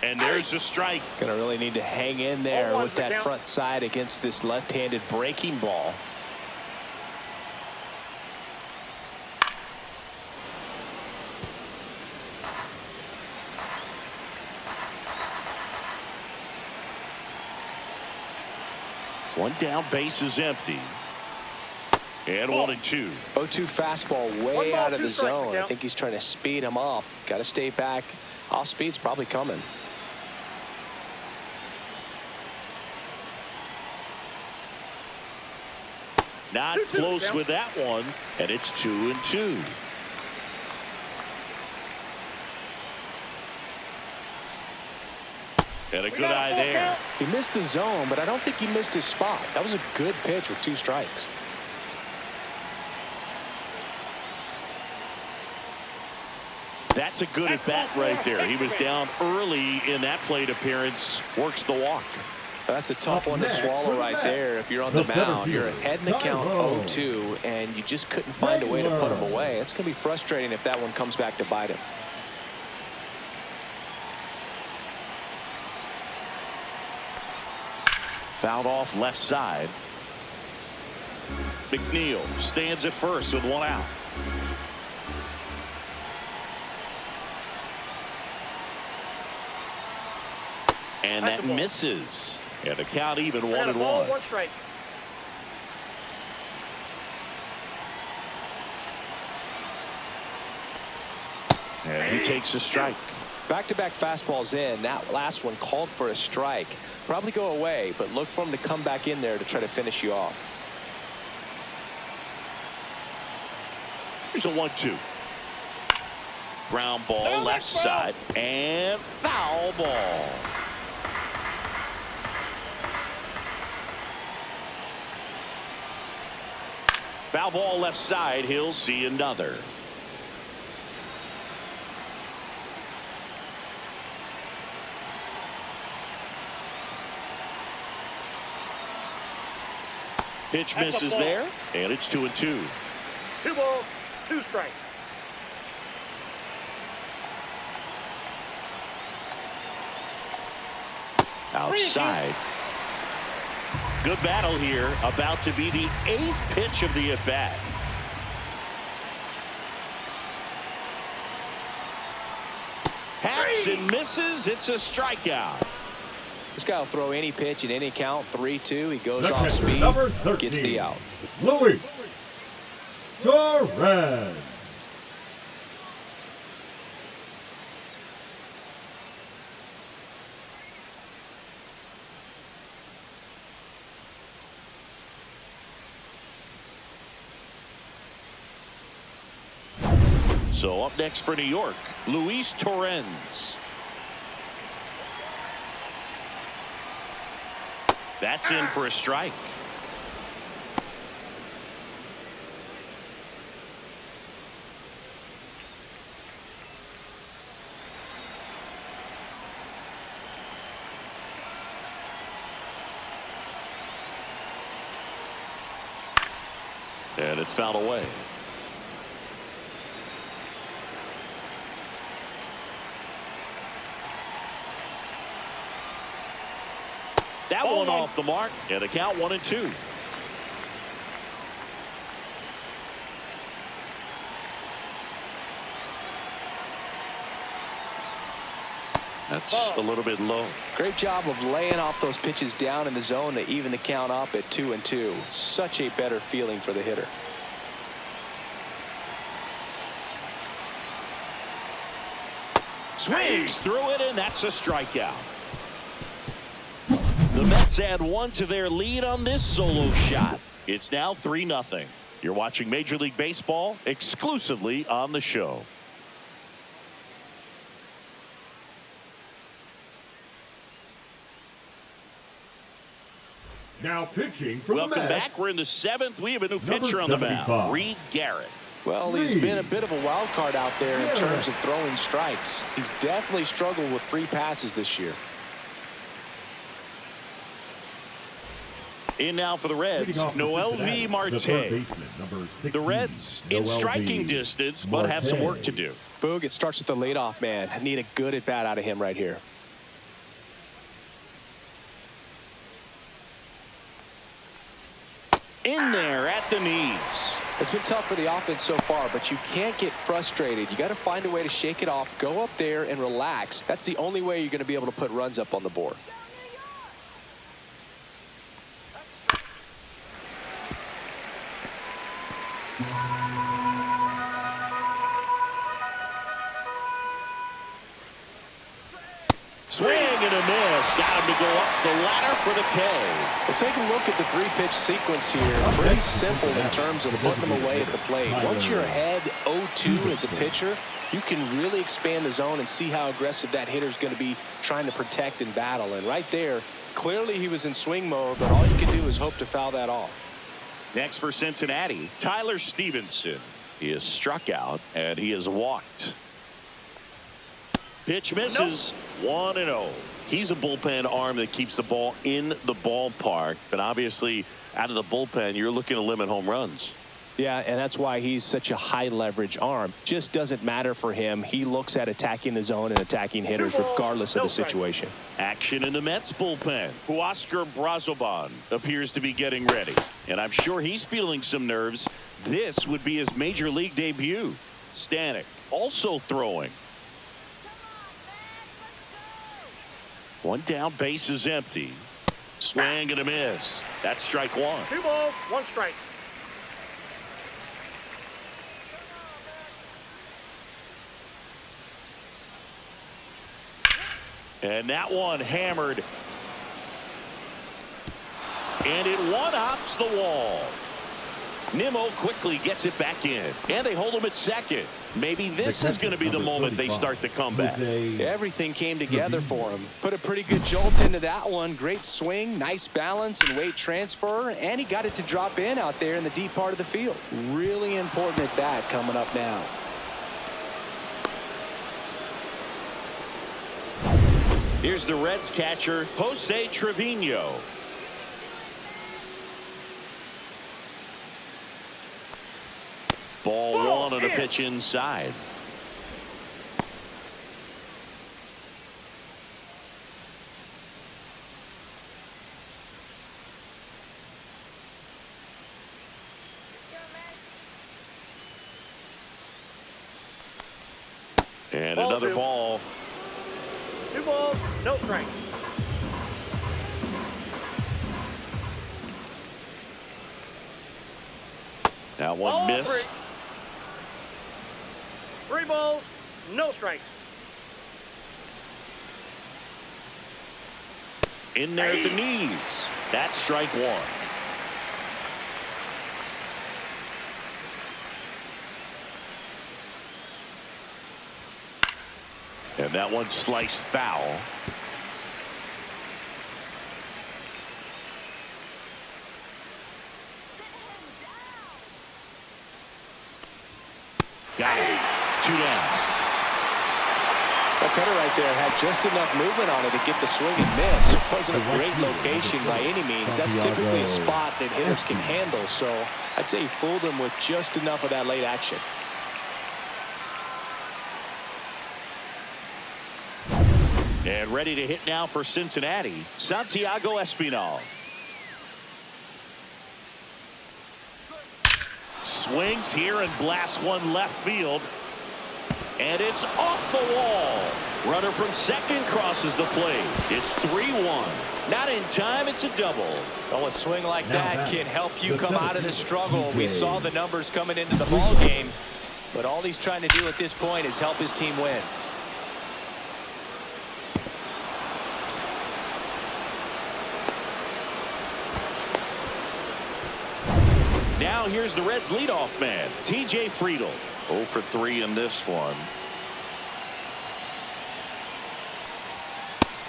And there's a strike. Gonna really need to hang in there with that front side against this left-handed breaking ball. One down, base is empty. And 1-2. 0-2 fastball way out of the zone. I think he's trying to speed him up. Got to stay back. Off speed's probably coming. Not close with that one, and it's 2-2. And a good eye there. He missed the zone, but I don't think he missed his spot. That was a good pitch with 2 strikes. That's a good at-bat right there. He was down early in that plate appearance. Works the walk. That's a tough one to swallow right there. If you're on the mound, you're ahead in the count 0-2, and you just couldn't find a way to put him away. It's going to be frustrating if that one comes back to bite him. Fouled off left side. McNeil stands at first with 1 out. And that misses. And the count even 1-1. 1 strike. And he takes a strike. Back-to-back fastballs in. That last one called for a strike. Probably go away, but look for him to come back in there to try to finish you off. Here's a 1-2. Ground ball left side and foul ball. Foul ball left side. He'll see another. Pitch misses there, and it's 2-2. 2 balls, 2 strikes. outside. Good battle here. About to be the 8th pitch of the at-bat. Hacks and misses. It's a strikeout. This guy will throw any pitch in any count. 3-2. He goes off Next, speed, number 13, gets the out. Luis Torres. So up next for New York, Luis Torres. That's in for a strike. And it's fouled away. That one off the mark, and a count 1-2. That's a little bit low. Great job of laying off those pitches down in the zone to even the count up at 2-2. Such a better feeling for the hitter. Swings through it, and that's a strikeout. The Mets add 1 to their lead on this solo shot. It's now 3-0. You're watching Major League Baseball exclusively on the show. Now pitching for Welcome the Mets. back. We're in the 7th. We have a new Number pitcher on the mound, 75. Reed Garrett. Well, he's been a bit of a wild card out there in terms of throwing strikes. He's definitely struggled with free passes this year. In now for the Reds, Mlb Marte. The Reds in striking distance, but have some work to do. Boog, it starts with the leadoff man. I need a good at-bat out of him right here. In there at the knees. It's been tough for the offense so far, but you can't get frustrated. You got to find a way to shake it off, go up there and relax. That's the only way you're going to be able to put runs up on the board. Swing and a miss. Got him to go up the ladder for the K. Well, take a look at the 3-pitch sequence here. Pretty simple in terms of putting them away at the plate. Once you're ahead 0-2 as a pitcher, you can really expand the zone and see how aggressive that hitter's going to be trying to protect and battle. And right there, clearly he was in swing mode, but all you can do is hope to foul that off. Next for Cincinnati, Tyler Stevenson. He is struck out and he is walked. Pitch misses. 1-0. He's a bullpen arm that keeps the ball in the ballpark, but obviously out of the bullpen you're looking to limit home runs. Yeah, and that's why he's such a high leverage arm. Just doesn't matter for him. He looks at attacking the zone and attacking hitters regardless of the situation. Action in the Mets bullpen. Huascar Brazoban appears to be getting ready, and I'm sure he's feeling some nerves. This would be his major league debut. Stanek also throwing. One down, base is empty. Swing and a miss. That's strike 1. 2 balls, 1 strike. And that one hammered. And it one-hops the wall. Nimmo quickly gets it back in. And they hold him at second. Maybe this is going to be the moment they start the comeback. Everything came together for him. Put a pretty good jolt into that one. Great swing, nice balance and weight transfer. And he got it to drop in out there in the deep part of the field. Really important at bat coming up now. Here's the Reds catcher, Jose Trevino. Ball 1 on a pitch inside. Another 2. ball. 2 balls, no strikes. That one Ball missed. 3 balls, no strikes. In there at the knees. That's strike 1. And that one sliced foul. Got it. 2 down. That cutter right there had just enough movement on it to get the swing and miss. It wasn't a great location by any means. That's typically a spot that hitters can handle. So I'd say he fooled him with just enough of that late action. And ready to hit now for Cincinnati, Santiago Espinal. Swings here and blasts one left field. And it's off the wall. Runner from second crosses the plate. It's 3-1. Not in time, it's a double. Oh, a swing like that can help you come out of the struggle. We saw the numbers coming into the ball game, but all he's trying to do at this point is help his team win. Now here's the Reds' leadoff man, T.J. Friedl. 0 for 3 in this one.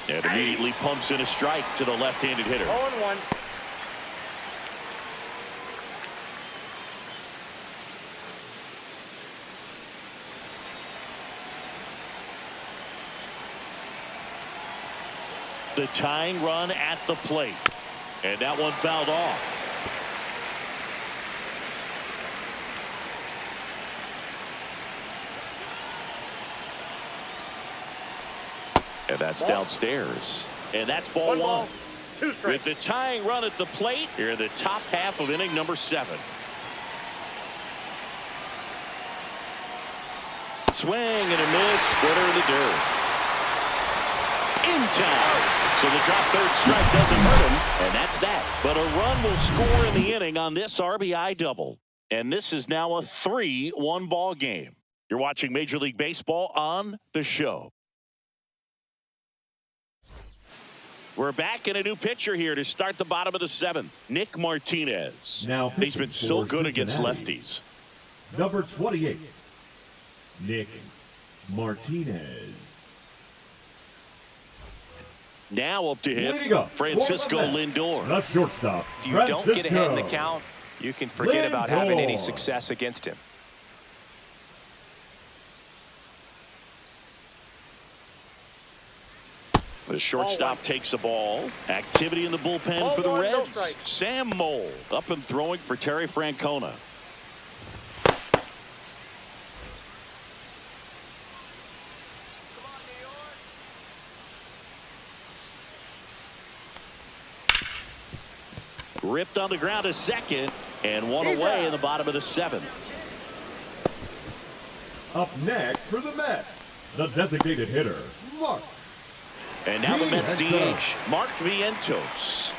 And immediately pumps in a strike to the left-handed hitter. 0-1. The tying run at the plate. And that one fouled off. And that's downstairs. And that's ball 1 one. ball, 2 strikes. With the tying run at the plate, here in the top half of inning number 7. Swing and a miss. Splitter in the dirt. In time. So the drop third strike doesn't hurt him. And that's that. But a run will score in the inning on this RBI double. And this is now a 3-1 ball game. You're watching Major League Baseball on The Show. We're back in a new pitcher here to start the bottom of the 7th. Nick Martinez. Now he's been so good against Cincinnati. lefties. Number 28, Nick Martinez. Now up to Leading hit, up Francisco for the Mets, Lindor. the shortstop. If you don't get ahead in the count, you can forget about having any success against him. The shortstop takes the ball. Activity in the bullpen Ball for the 1, no Reds. strike. Sam Moll up and throwing for Terry Francona. Ripped on the ground to second, and one He's away out. in the bottom of the 7th. Up next for the Mets, the designated hitter, Mark. And now the Mets Vientos. DH, Mark Vientos.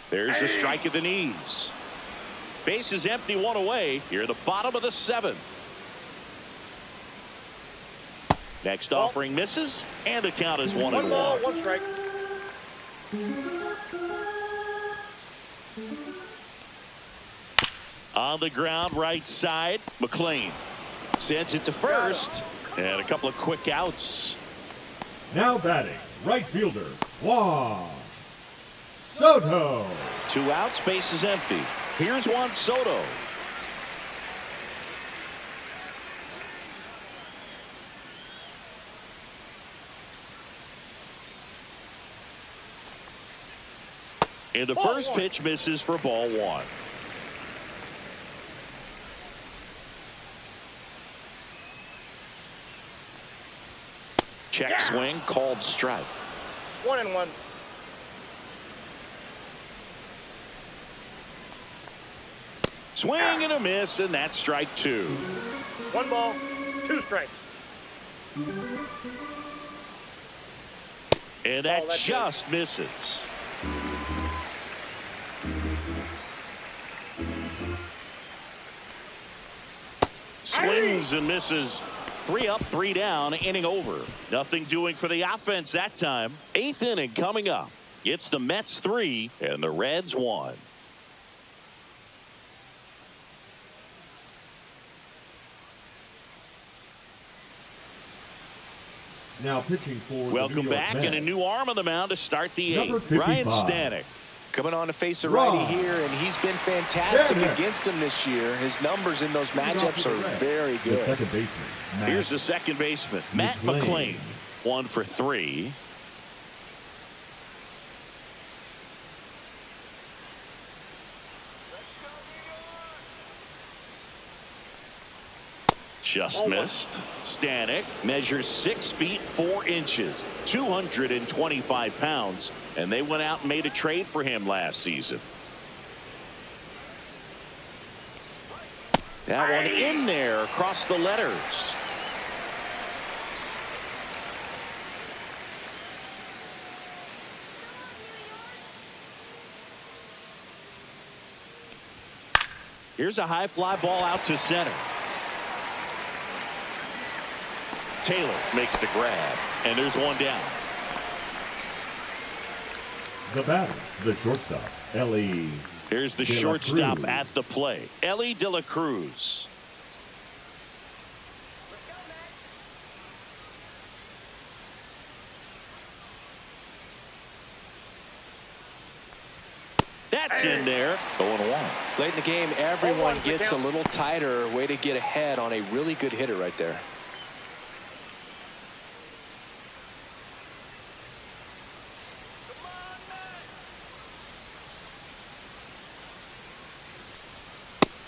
There's the strike at the knees. Base is empty, one away. Here at the bottom of the 7th. Next offering misses, and the count is 1-1. 1 ball, 1 strike. On the ground, right side, McLean sends it to first, and a couple of quick outs. Now batting, right fielder, Juan Soto. 2 outs, base is empty. Here's Juan Soto. And the first pitch misses for ball 1. Check swing, called strike. 1-1. Swing and a miss, and that's strike 2. 1 ball, 2 strikes. And that just misses. Swings and misses. 3 up, 3 down, inning over. Nothing doing for the offense that time. 8th inning coming up. It's the Mets 3 and the Reds 1. Now pitching for Welcome the New York back, Mets. and a new arm on the mound to start the Number 8th. Ryan 55. Stanek. Coming on to face a righty Ron. here, and he's been fantastic Stanek. against him this year. His numbers in those Leading off matchups for the are Reds, very The good. second baseman. Matt Here's the second baseman, Matt McClain. 1 for 3. Just missed. Stanek measures 6 feet 4 inches, 225 pounds, and they went out and made a trade for him last season. That one in there across the letters. Here's a high fly ball out to center. Taylor makes the grab, and there's one down. The batter, the shortstop, Ellie. Here's the De La shortstop Cruz. at the plate, Ellie De La Cruz. That's in there. 0-1. Late in the game, everyone gets a little tighter. Way to get ahead on a really good hitter right there.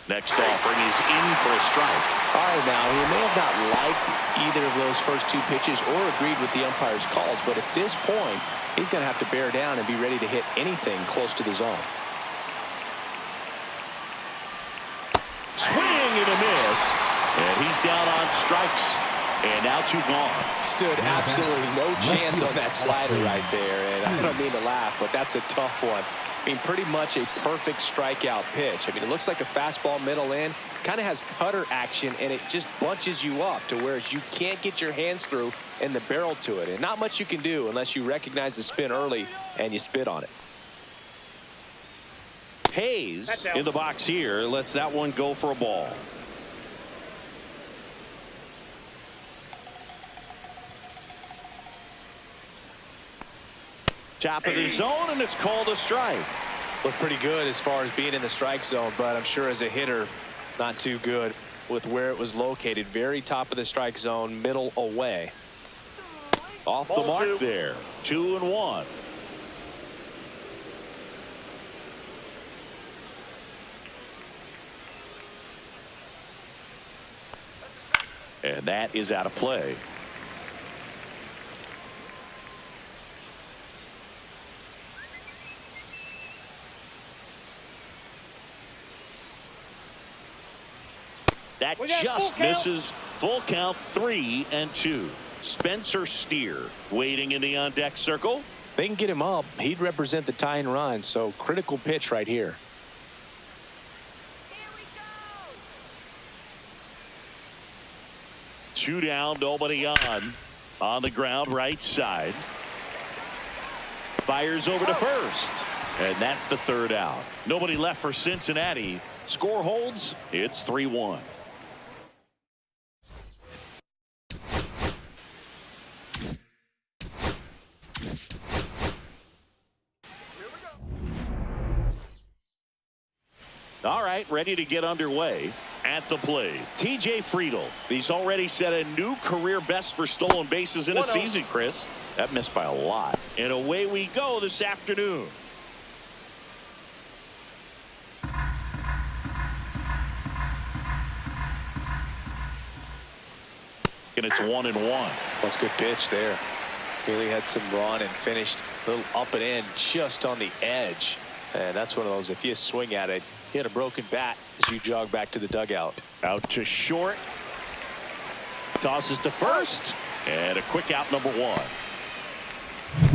Next offering is in for a strike. All right, now, he may have not liked either of those first 2 pitches or agreed with the umpire's calls, but at this point, he's going to have to bear down and be ready to hit anything close to the zone. Swing and a miss, and he's down on strikes, and now 2 gone. Stood absolutely no chance on that slider right there, and I don't mean to laugh, but that's a tough one. I mean, pretty much a perfect strikeout pitch. I mean, it looks like a fastball middle in, kind of has cutter action, and it just bunches you up to where you can't get your hands through and the barrel to it. And not much you can do unless you recognize the spin early and you spit on it. Hayes in the box here lets that one go for a ball. Top of the zone, and it's called a strike. Looked pretty good as far as being in the strike zone, but I'm sure as a hitter, not too good with where it was located. Very top of the strike zone, middle away. Off the mark there. 2-1. And that is out of play. That just misses. Full count, 3-2. Spencer Steer waiting in the on deck circle. They can get him up. He'd represent the tying run, so critical pitch right here. Two down, nobody on the ground, right side. Fires over to first, and that's the 3rd out. Nobody left for Cincinnati. Score holds. It's 3-1. All right, ready to get underway. At the plate, TJ Friedl. He's already set a new career best for stolen bases in a season, Chris. That missed by a lot. And away we go this afternoon. And it's 1-1. That's a good pitch there. Really had some run and finished a little up and in just on the edge. And that's one of those, if you swing at it, hit a broken bat as you jog back to the dugout. Out to short. Tosses to first. And a quick out, number one.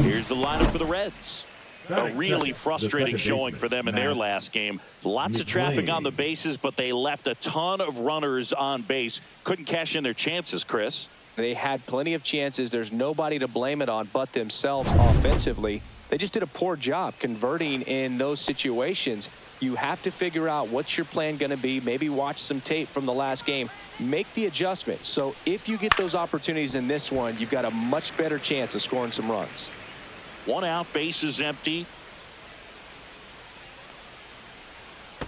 Here's the lineup for the Reds. A really frustrating showing for them in their last game. Lots of traffic on the bases, but they left a ton of runners on base. Couldn't cash in their chances, Chris. They had plenty of chances. There's nobody to blame it on but themselves offensively. They just did a poor job converting in those situations. You have to figure out what's your plan going to be. Maybe watch some tape from the last game. Make the adjustment. So if you get those opportunities in this one, you've got a much better chance of scoring some runs. One out, base is empty.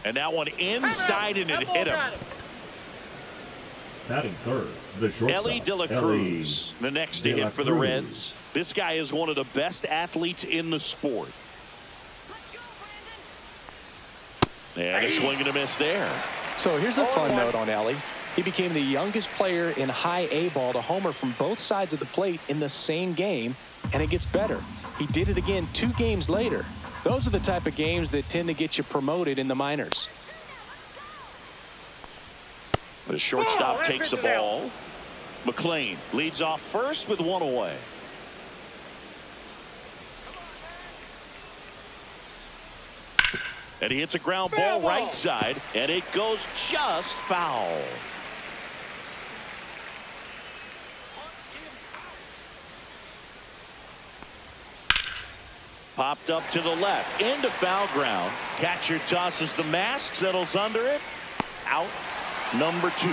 And that one inside and it hit him. Batting third, the shortstop, Ellie De La Cruz, the next to hit for the Reds. This guy is one of the best athletes in the sport. And a swing and a miss there. So here's a fun note on Ellie. He became the youngest player in high A ball to homer from both sides of the plate in the same game, and it gets better. He did it again 2 games later. Those are the type of games that tend to get you promoted in the minors. The shortstop takes the ball. McLean leads off first with one away. And he hits a ground ball right side, and it goes just foul. Popped up to the left, into foul ground. Catcher tosses the mask, settles under it. Out, number 2.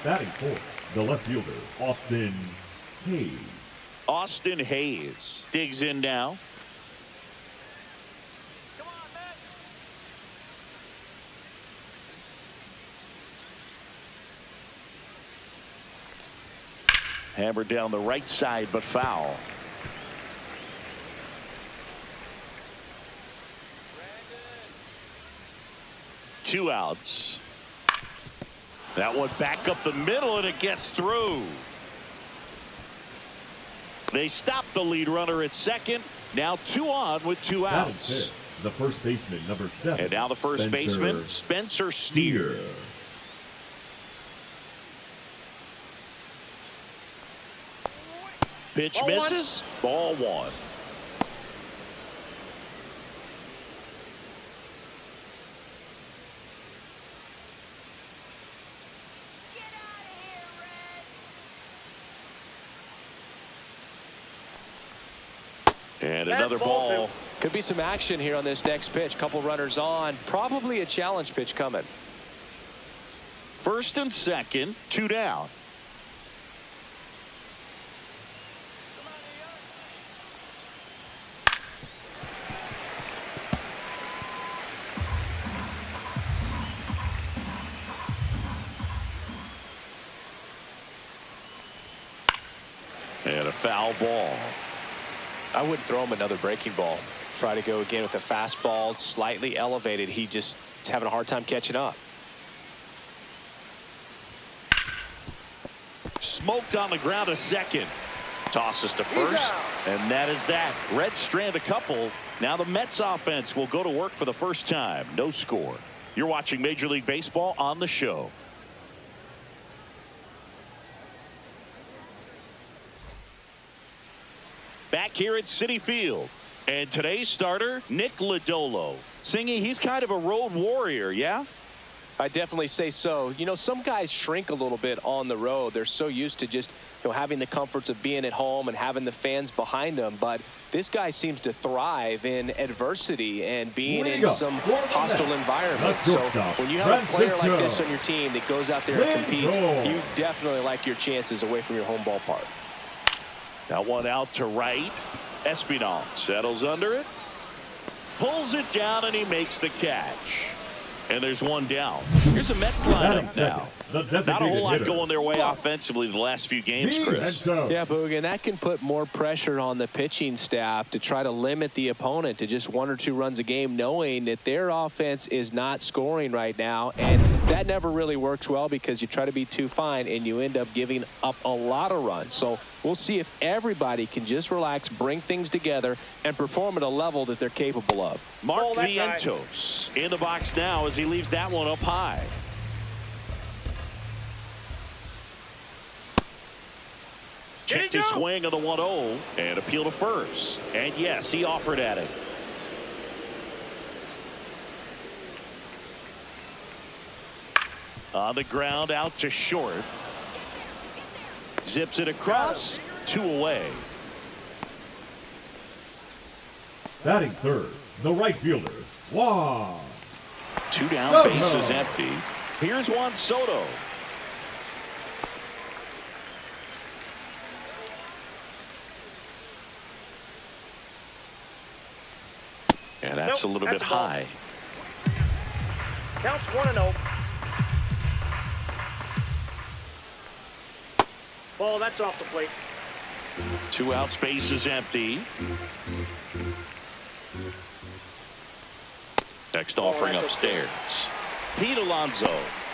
Batting fourth, the left fielder, Austin Hayes. Austin Hayes digs in now. Hammered down the right side, but foul. Two outs. That one back up the middle, and it gets through. They stop the lead runner at second. Now 2 on with 2 outs. The first baseman, number 7. And now the first baseman, Spencer Steer. Pitch misses. Ball 1. And another ball. Could be some action here on this next pitch. Couple runners on. Probably a challenge pitch coming. First and second, 2 down. And a foul ball. I wouldn't throw him another breaking ball. Try to go again with a fastball, slightly elevated. He just is having a hard time catching up. Smoked on the ground, a second. Tosses to first, and that is that. Reds strand a couple. Now the Mets offense will go to work for the first time. No score. You're watching Major League Baseball on the show. Back here at Citi Field. And today's starter, Nick Lodolo. Singy, he's kind of a road warrior, yeah? I definitely say so. You know, some guys shrink a little bit on the road. They're so used to just, you know, having the comforts of being at home and having the fans behind them. But this guy seems to thrive in adversity and being in some hostile environment. So when you have a player like this on your team that goes out there and competes, you definitely like your chances away from your home ballpark. That one out to right. Espinal settles under it. Pulls it down, and he makes the catch. And there's one down. Here's the Mets lineup now. Not a whole lot going their way offensively the last few games, Chris. Yeah, Boog, and that can put more pressure on the pitching staff to try to limit the opponent to just 1 or 2 runs a game, knowing that their offense is not scoring right now. And that never really works well because you try to be too fine and you end up giving up a lot of runs. So we'll see if everybody can just relax, bring things together, and perform at a level that they're capable of. Mark Oh, that's Vientos in the box now as he leaves that one up high. Checked his swing on the 1-0 and appeal to first. And yes, he offered at it. On the ground, out to short. Zips it across, 2 away. Batting third, the right fielder, Juan. 2 down, Soto. bases empty. Here's Juan Soto. And that's a little bit high. Counts 1-0. Ball, that's off the plate. 2 outs, bases empty. Next offering upstairs. Pete Alonso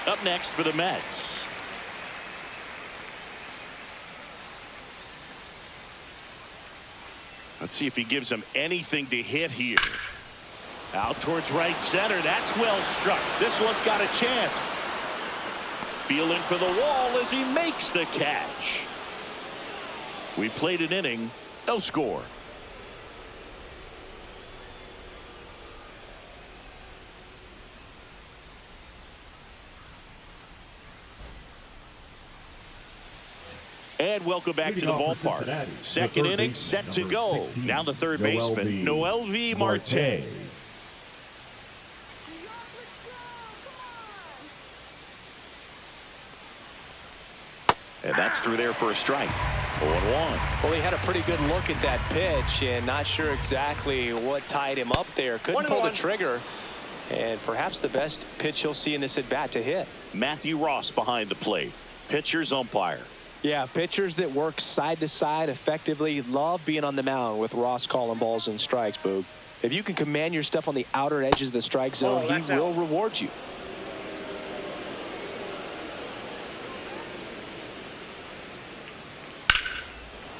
up next for the Mets. Let's see if he gives them anything to hit here. Out towards right center. That's well struck. This one's got a chance. Feeling for the wall as he makes the catch. We played an inning, no score. And welcome back to the ballpark. Second inning set to go. Down the third baseman, Mlb Marte. And that's through there for a strike. 0-1. Well, he had a pretty good look at that pitch and not sure exactly what tied him up there. Couldn't pull the trigger. And perhaps the best pitch he'll see in this at bat to hit. Matthew Ross behind the plate. Pitcher's umpire. Yeah, pitchers that work side to side effectively love being on the mound with Ross calling balls and strikes, Boog. If you can command your stuff on the outer edges of the strike zone, he will reward you.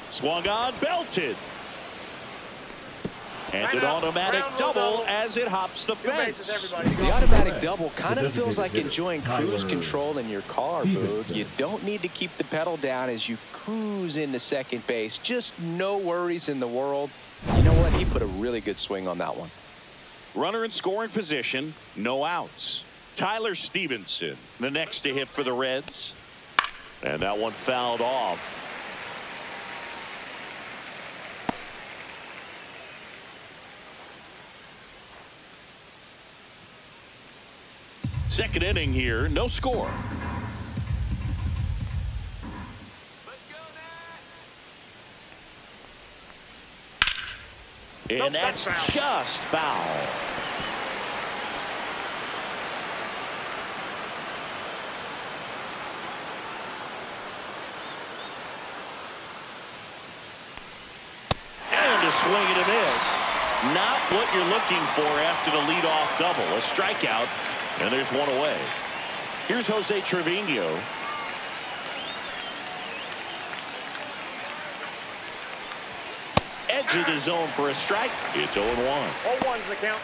Swung on, belted. And an automatic double as it hops the fence. The automatic double kind of feels like enjoying cruise control in your car, Boog. You don't need to keep the pedal down as you cruise into second base. Just no worries in the world. You know what? He put a really good swing on that one. Runner in scoring position, no outs. Tyler Stevenson, the next to hit for the Reds. And that one fouled off. Second inning here, no score. And that's just foul. And a swing and a miss. Not what you're looking for after the leadoff double. A strikeout. And there's one away. Here's Jose Trevino. Edge of the zone for a strike. It's 0-1. 0-1's the count.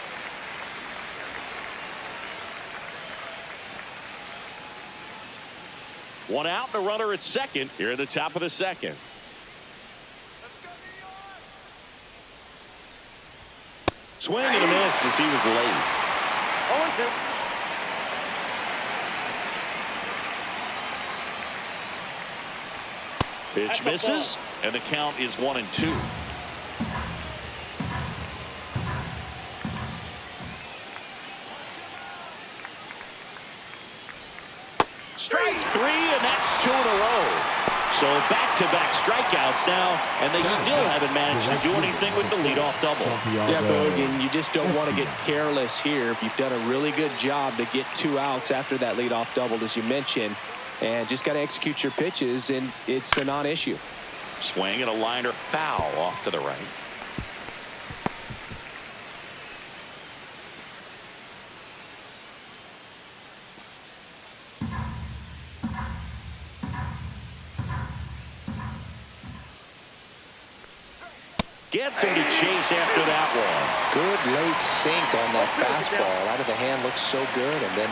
One out and a runner at second here at the top of the second. Swing and a miss as he was late. 0-2. Pitch misses, and the count is 1-2. Strike 3, and that's 2 in a row. So back-to-back strikeouts now, and they still haven't managed to do anything with the leadoff double. Yeah, Bogan, you just don't want to get careless here. You've done a really good job to get 2 outs after that leadoff double, as you mentioned. And just got to execute your pitches, and it's a non-issue. Swing and a liner foul off to the right. Gets him to chase after that one. Good late sink on that fastball. Out of the hand, looks so good. And then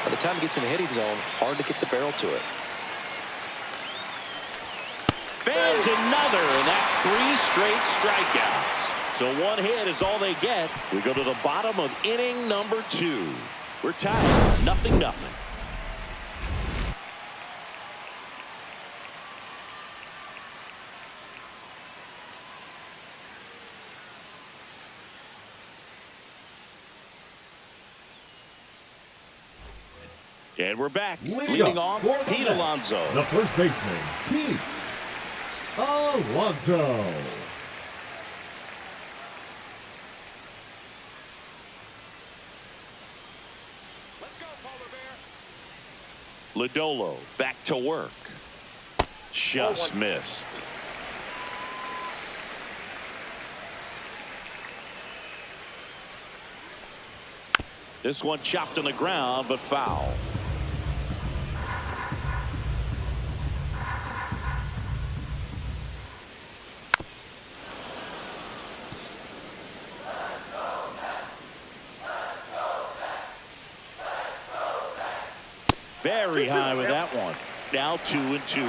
by the time it gets in the hitting zone, hard to get the barrel to it. Fans another, and that's 3 straight strikeouts. So 1 hit is all they get. We go to the bottom of inning number 2. We're tied 0-0. And we're back. Leading off, Pete Alonso. The first baseman, Pete Alonso. Let's go, Polar Bear. Lodolo back to work. Just missed. This one chopped on the ground, but foul. Very high with that one. Now 2-2.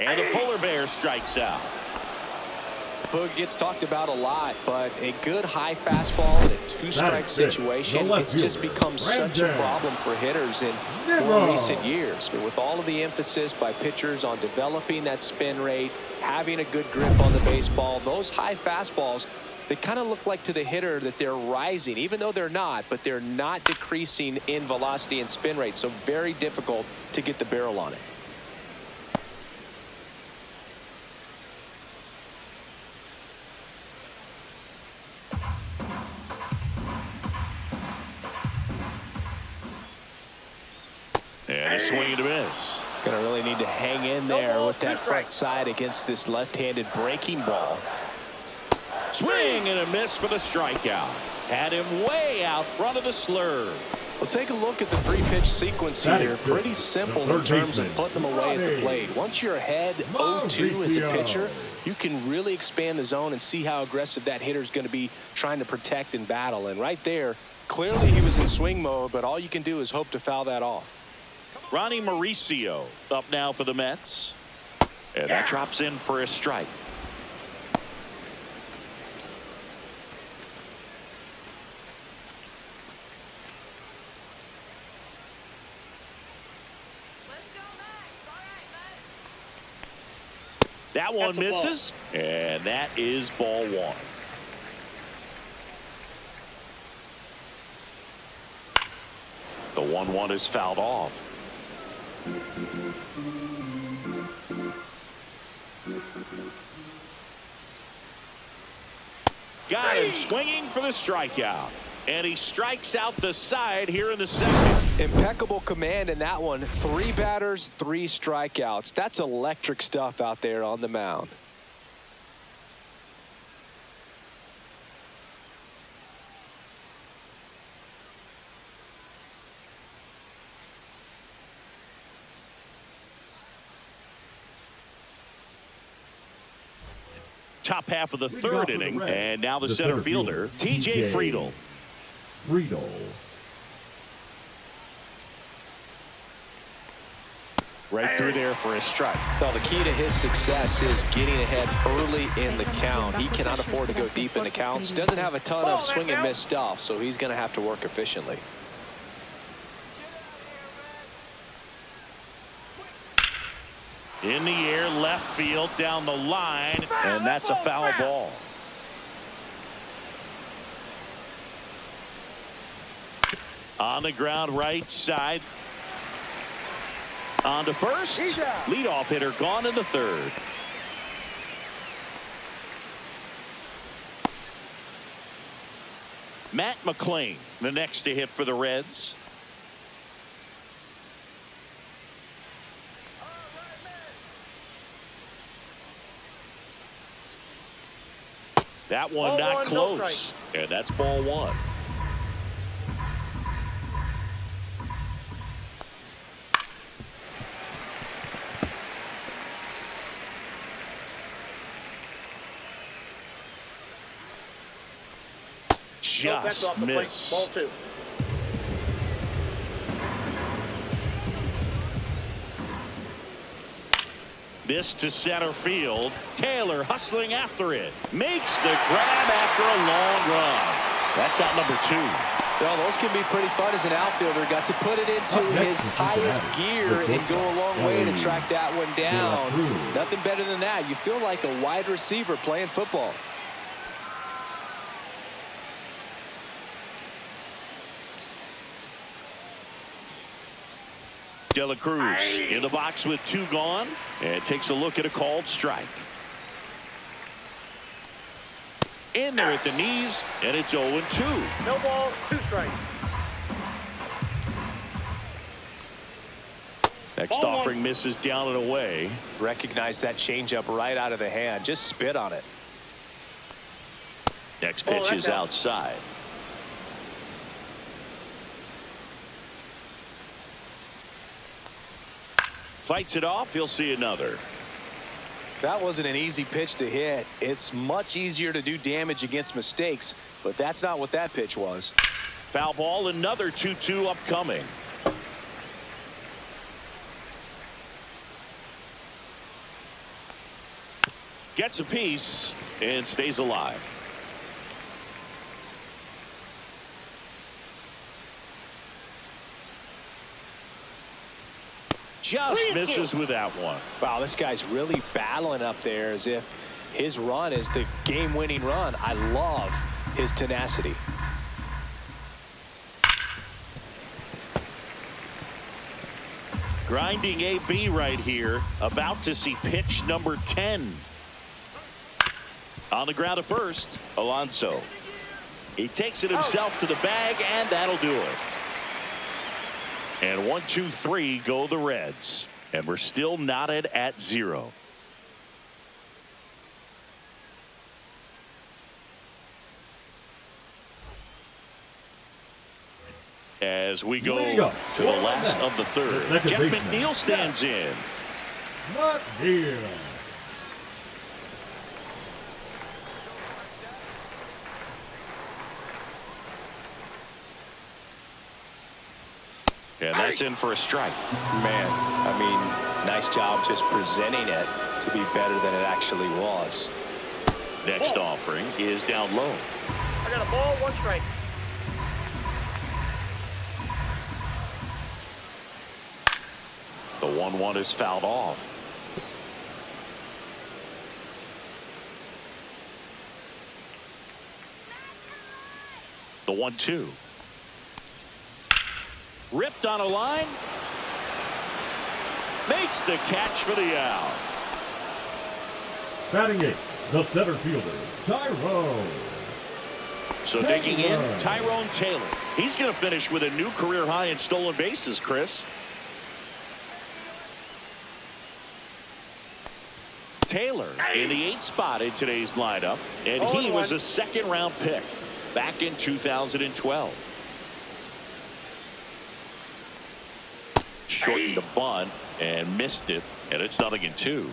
And the Polar Bear strikes out. Boog gets talked about a lot, but a good high fastball in a 2-strike situation, it's just become such a problem for hitters in more recent years. But with all of the emphasis by pitchers on developing that spin rate, having a good grip on the baseball, those high fastballs, they kind of look like to the hitter that they're rising, even though they're not, but they're not decreasing in velocity and spin rate. So very difficult to get the barrel on it. And a swing and a miss. Gonna really need to hang in there with that front side against this left-handed breaking ball. Swing and a miss for the strikeout. Had him way out front of the slurve. Well, take a look at the 3-pitch sequence here. Pretty simple in terms of putting them away at the plate. Once you're ahead 0-2 as a pitcher, you can really expand the zone and see how aggressive that hitter is going to be trying to protect and battle. And right there, clearly he was in swing mode, but all you can do is hope to foul that off. Ronnie Mauricio up now for the Mets. And that drops in for a strike. That one misses, and that is ball 1. The 1-1 is fouled off. Got him swinging for the strikeout. And he strikes out the side here in the second. Impeccable command in that one. 3 batters, 3 strikeouts. That's electric stuff out there on the mound. Top half of the 3rd inning, and now the center fielder, TJ Friedl. Right through there for a strike. Well, the key to his success is getting ahead early in the count. He cannot afford to go deep in the counts. Doesn't have a ton of swing and miss stuff, so he's going to have to work efficiently. In the air, left field, down the line, and that's a foul ball. On the ground, right side. On to first. Leadoff hitter gone in the 3rd. Matt McClain, the next to hit for the Reds. That one not close. And that's ball 1. Nope, that's Just off the plate. missed. Ball 2. This to center field. Taylor hustling after it. Makes the grab after a long run. That's out number 2. Well, those can be pretty fun as an outfielder. Got to put it into his highest gear and go a long way to track that one down. Nothing better than that. You feel like a wide receiver playing football. De La Cruz in the box with 2 gone and takes a look at a called strike. In there at the knees, and it's 0-2. No ball, 2 strikes. Next Ball offering 1. misses down and away. Recognize that changeup right out of the hand. Just spit on it. Next pitch that's is out. outside. Fights it off. He'll see another. That wasn't an easy pitch to hit. It's much easier to do damage against mistakes, but that's not what that pitch was. Foul ball, another 2-2 upcoming. Gets a piece and stays alive. Just misses with that one. Wow, this guy's really battling up there as if his run is the game-winning run. I love his tenacity. Grinding AB right here. About to see pitch number 10. On the ground at first, Alonso. He takes it himself to the bag, and that'll do it. And 1, 2, 3 go the Reds. And we're still knotted at 0. As we go to the last of the third. Jeff McNeil stands in. Not here. And that's in for a strike. Man, I mean, nice job just presenting it to be better than it actually was. Next offering is down low. I got a ball, 1 strike. The 1-1 is fouled off. The 1-2. Ripped on a line. Makes the catch for the out. Batting it, the center fielder, Tyrone. So digging in, Tyrone Taylor. He's going to finish with a new career high in stolen bases, Chris. Taylor in the 8th spot in today's lineup, and he was a 2nd-round pick back in 2012. Shortened the bunt and missed it, and it's 0-2.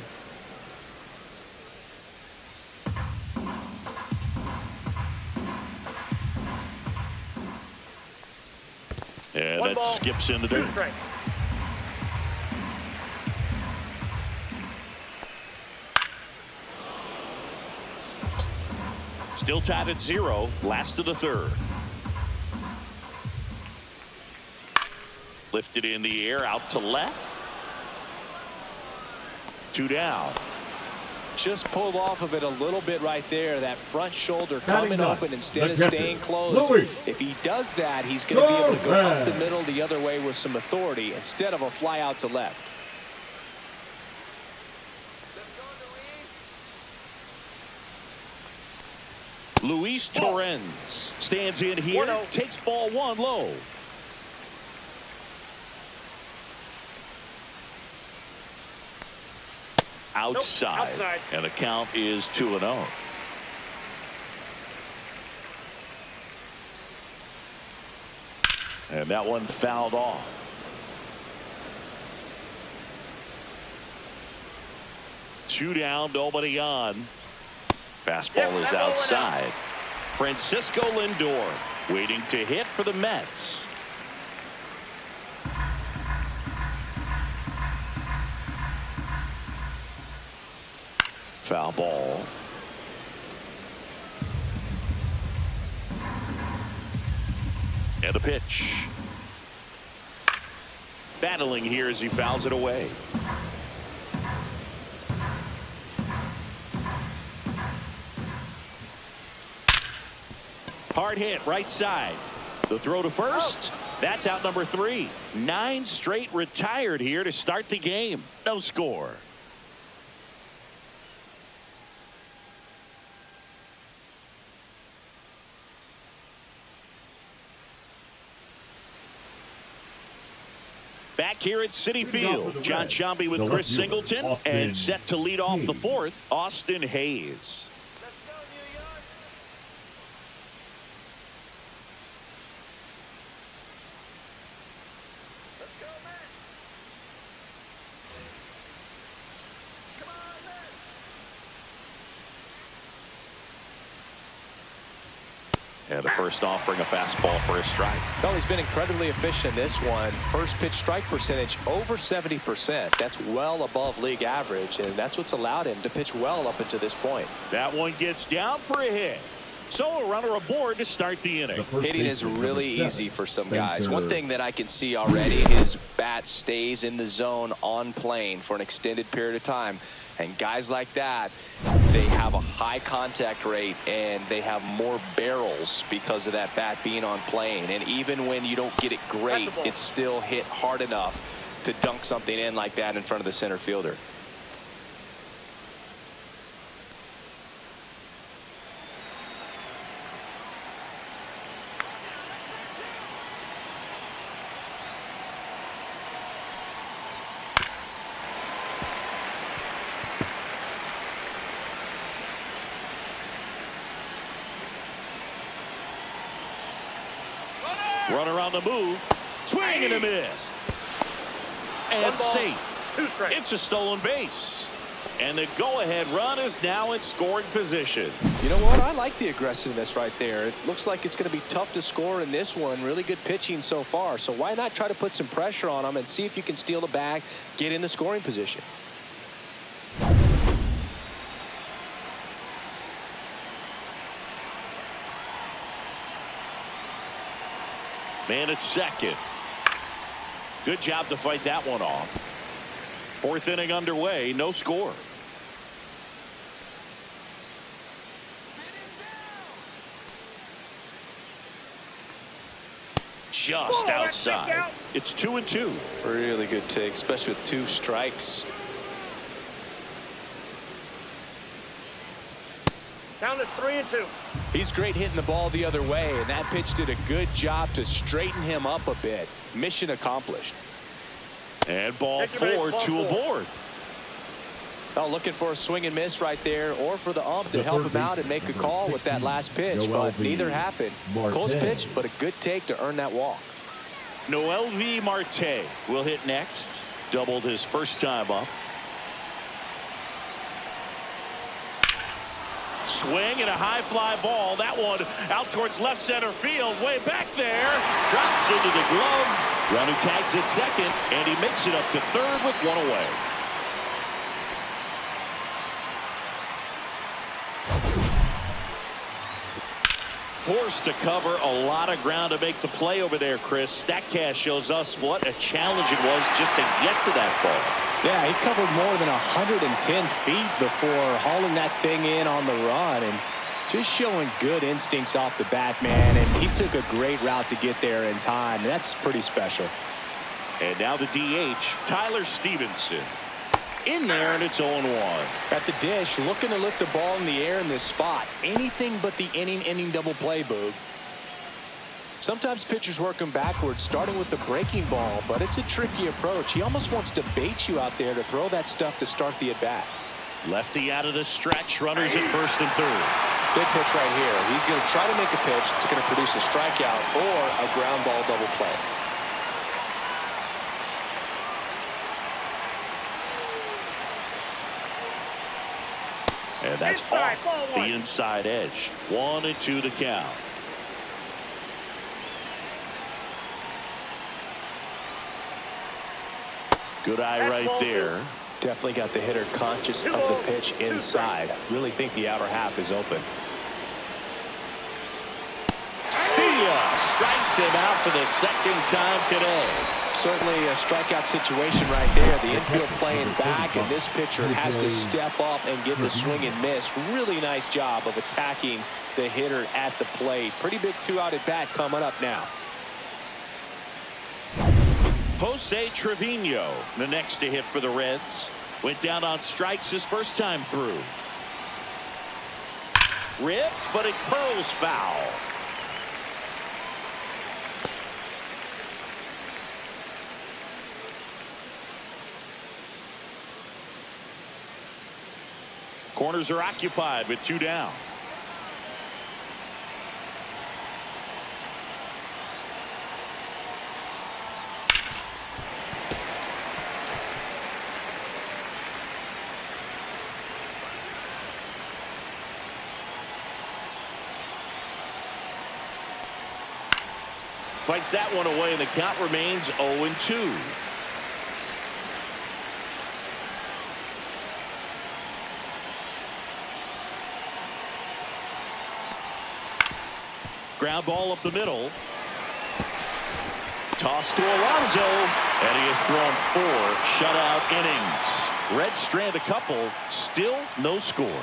And that skips into the dirt. Still tied at 0, last of the third. Lifted in the air, out to left. 2 down. Just pulled off of it a little bit right there. That front shoulder coming open instead of the staying closed. If he does that, he's going to be able to go up the middle the other way with some authority instead of a fly out to left. Luis Torrens stands in here, takes ball 1 low. Outside. And the count is 2-0. And that one fouled off. Two down, nobody on. Fastball is outside. Francisco Lindor waiting to hit for the Mets. Foul ball. And a pitch. Battling here as he fouls it away. Hard hit right side. The throw to first. That's out number 3. 9 straight retired here to start the game. No score. Back here at Citi Field, John Sciambi with Chris Singleton, and set to lead off the 4th, Austin Hayes. Let's go, New York. Let's go, Mets. Come on, Mets. And the first offering, a fastball for a strike. Well, he's been incredibly efficient in this one. First pitch strike percentage over 70%. That's well above league average, and that's what's allowed him to pitch well up until this point. That one gets down for a hit. So a runner aboard to start the inning. Hitting is really easy for some guys. One thing that I can see already, his bat stays in the zone on plane for an extended period of time. And guys like that, they have a high contact rate and they have more barrels because of that bat being on plane. And even when you don't get it great, it's still hit hard enough to dunk something in like that in front of the center fielder. Runner on the move. Swing and a miss. And safe. 2 strikes. It's a stolen base. And the go-ahead run is now in scoring position. You know what? I like the aggressiveness right there. It looks like it's going to be tough to score in this one. Really good pitching so far. So why not try to put some pressure on him and see if you can steal the bag, get into scoring position. Man at second. Good job to fight that one off. 4th inning underway, no score. Just outside. It's 2-2. Really good take, especially with 2 strikes. Down to 3-2. He's great hitting the ball the other way, and that pitch did a good job to straighten him up a bit. Mission accomplished. And ball 4, 2 aboard. Oh, looking for a swing and miss right there, or for the ump to help him out and make a call with that last pitch, but neither happened. Close pitch, but a good take to earn that walk. Mlb Marte will hit next. Doubled his first time up. Swing and a high fly ball. That one out towards left center field. Way back there. Drops into the glove. Runner tags at second, and he makes it up to third with 1 away. Forced to cover a lot of ground to make the play over there, Chris. Statcast shows us what a challenge it was just to get to that ball. Yeah, he covered more than 110 feet before hauling that thing in on the run, and just showing good instincts off the bat, man. And he took a great route to get there in time. That's pretty special. And now the DH, Tyler Stevenson. In there, and it's 0-1. At the dish, looking to lift the ball in the air in this spot. Anything but the inning double play, Boog. Sometimes pitchers work him backwards, starting with the breaking ball, but it's a tricky approach. He almost wants to bait you out there to throw that stuff to start the at-bat. Lefty out of the stretch, runners at first and third. Big pitch right here. He's going to try to make a pitch that's going to produce a strikeout or a ground ball double play. And that's Inside, off ball the one. inside edge. 1-2 to count. Good eye That's right ball there. Definitely got the hitter conscious of the pitch inside. Really think the outer half is open. See ya! Strikes him out for the second time today. Certainly a strikeout situation right there. The infield playing back, and this pitcher has to step up and get the swing and miss. Really nice job of attacking the hitter at the plate. Pretty big 2-out at bat coming up now. Jose Trevino, the next to hit for the Reds. Went down on strikes his first time through. Ripped, but it curls foul. Corners are occupied with 2 down. Fights that one away, and the count remains 0-2. Ground ball up the middle. Toss to Alonso, and he has thrown 4 shutout innings. Reds strand a couple, still no score.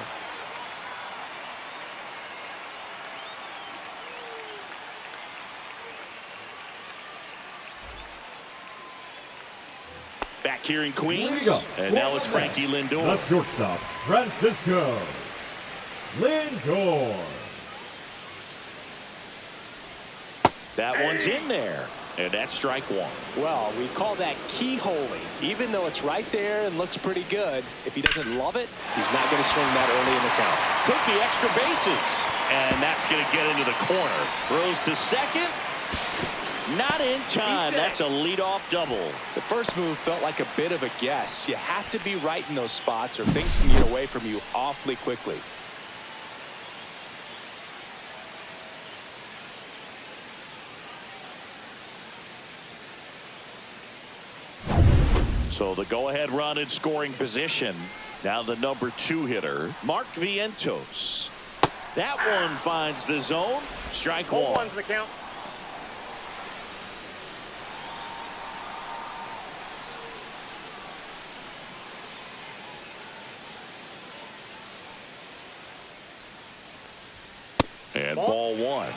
Back here in Queens, and now it's Frankie Lindor. The shortstop, Francisco Lindor. That one's in there, and that's strike 1. Well, we call that keyholing. Even though it's right there and looks pretty good, if he doesn't love it, he's not going to swing that early in the count. Could be extra bases, and that's going to get into the corner. Throws to second. Not in time. That's a leadoff double. The first move felt like a bit of a guess. You have to be right in those spots or things can get away from you awfully quickly. So the go-ahead run in scoring position. Now the number 2 hitter, Mark Vientos. That one finds the zone. Strike 1. 0-1's the count. And ball 1.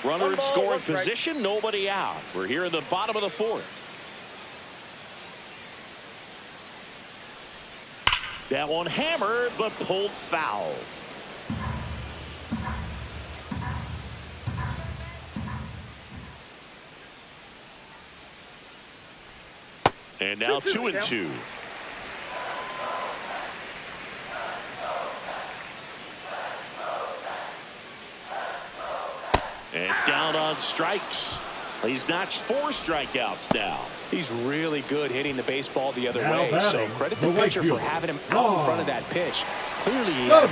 Runner in ball, scoring 1 strike. position, nobody out. We're here in the bottom of the 4th. That one hammered, but pulled foul. And now 2-2. And down on strikes. He's notched 4 strikeouts now. He's really good hitting the baseball the other Now way. So batting, credit the the right pitcher for fielder, having him out in front of that pitch. Clearly he had a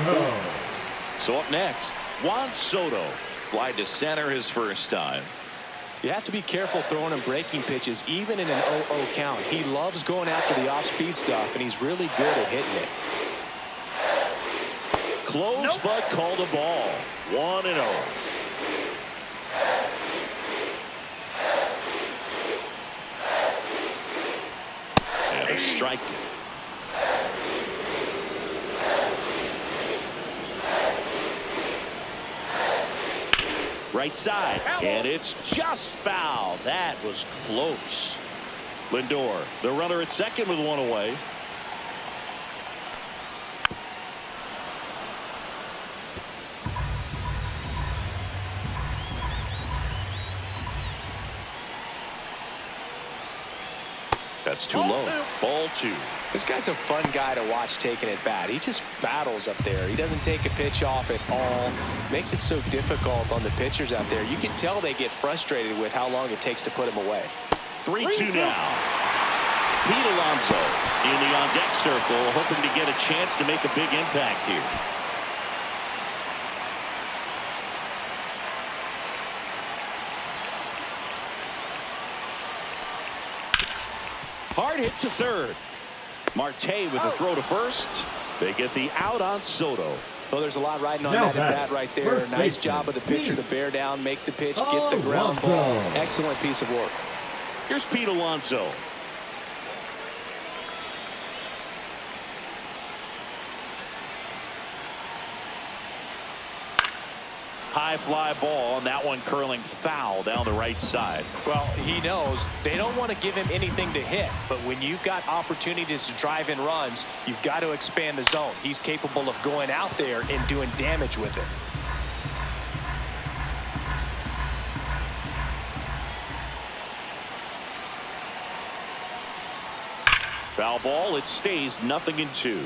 So up next, Juan Soto. Fly to center his first time. You have to be careful throwing him breaking pitches, even in an 0-0 count. He loves going after the off-speed stuff, and he's really good at hitting it. Close, but called a ball. 1-0. And a strike. Right side, and it's just foul. That was close. Lindor, the runner at second with 1 away. That's too low. Ball 2. This guy's a fun guy to watch taking at bat. He just battles up there. He doesn't take a pitch off at all. Makes it so difficult on the pitchers out there. You can tell they get frustrated with how long it takes to put him away. 3-2 now. Pete Alonso in the on-deck circle, hoping to get a chance to make a big impact here. Hard hit to third. Marte with a throw to first. They get the out on Soto. Well, there's a lot riding on that at bat right there. Nice job of the pitcher to bear down, make the pitch, get the ground ball. Excellent piece of work. Here's Pete Alonso. High fly ball, and that one curling foul down the right side. Well, he knows they don't want to give him anything to hit, but when you've got opportunities to drive in runs, you've got to expand the zone. He's capable of going out there and doing damage with it. Foul ball, it stays 0-2.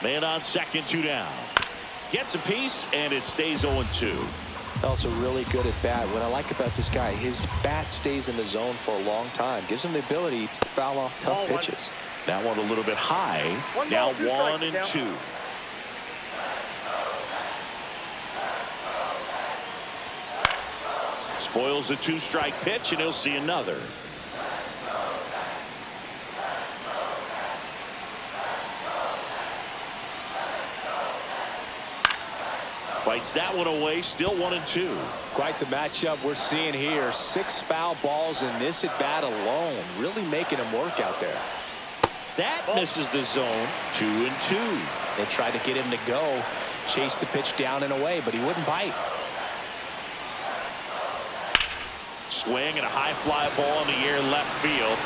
Man on second, 2 down. Gets a piece, and it stays 0-2. Also really good at bat. What I like about this guy, his bat stays in the zone for a long time. Gives him the ability to foul off tough pitches. That one a little bit high. Now 1-2. Spoils the 2-strike pitch, and he'll see another. Fights that one away, still 1-2. Quite the matchup we're seeing here. 6 foul balls in this at bat alone, really making him work out there. That misses the zone. 2-2. They tried to get him to go, chase the pitch down and away, but he wouldn't bite. Swing and a high fly ball in the air left field.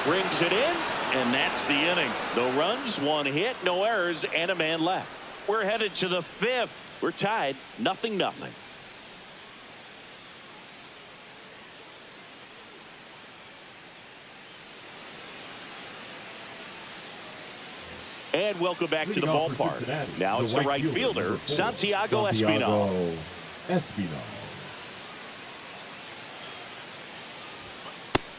Brings it in, and that's the inning. No runs, 1 hit, no errors, and a man left. We're headed to the 5th. We're tied 0-0. And welcome back to the ballpark. Now it's the right fielder, Santiago Espinal.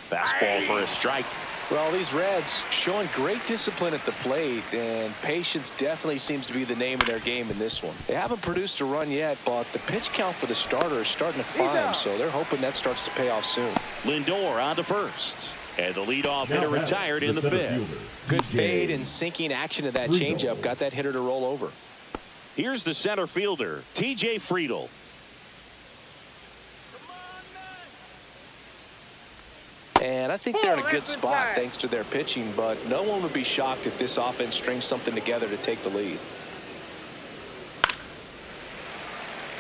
Fastball for a strike. Well, these Reds showing great discipline at the plate, and patience definitely seems to be the name of their game in this one. They haven't produced a run yet, but the pitch count for the starter is starting to climb, so they're hoping that starts to pay off soon. Lindor on to first. And the leadoff hitter retired in the 5th. Good fade and sinking action of that changeup got that hitter to roll over. Here's the center fielder, T.J. Friedl. And I think they're in a good spot thanks to their pitching, but no one would be shocked if this offense strings something together to take the lead.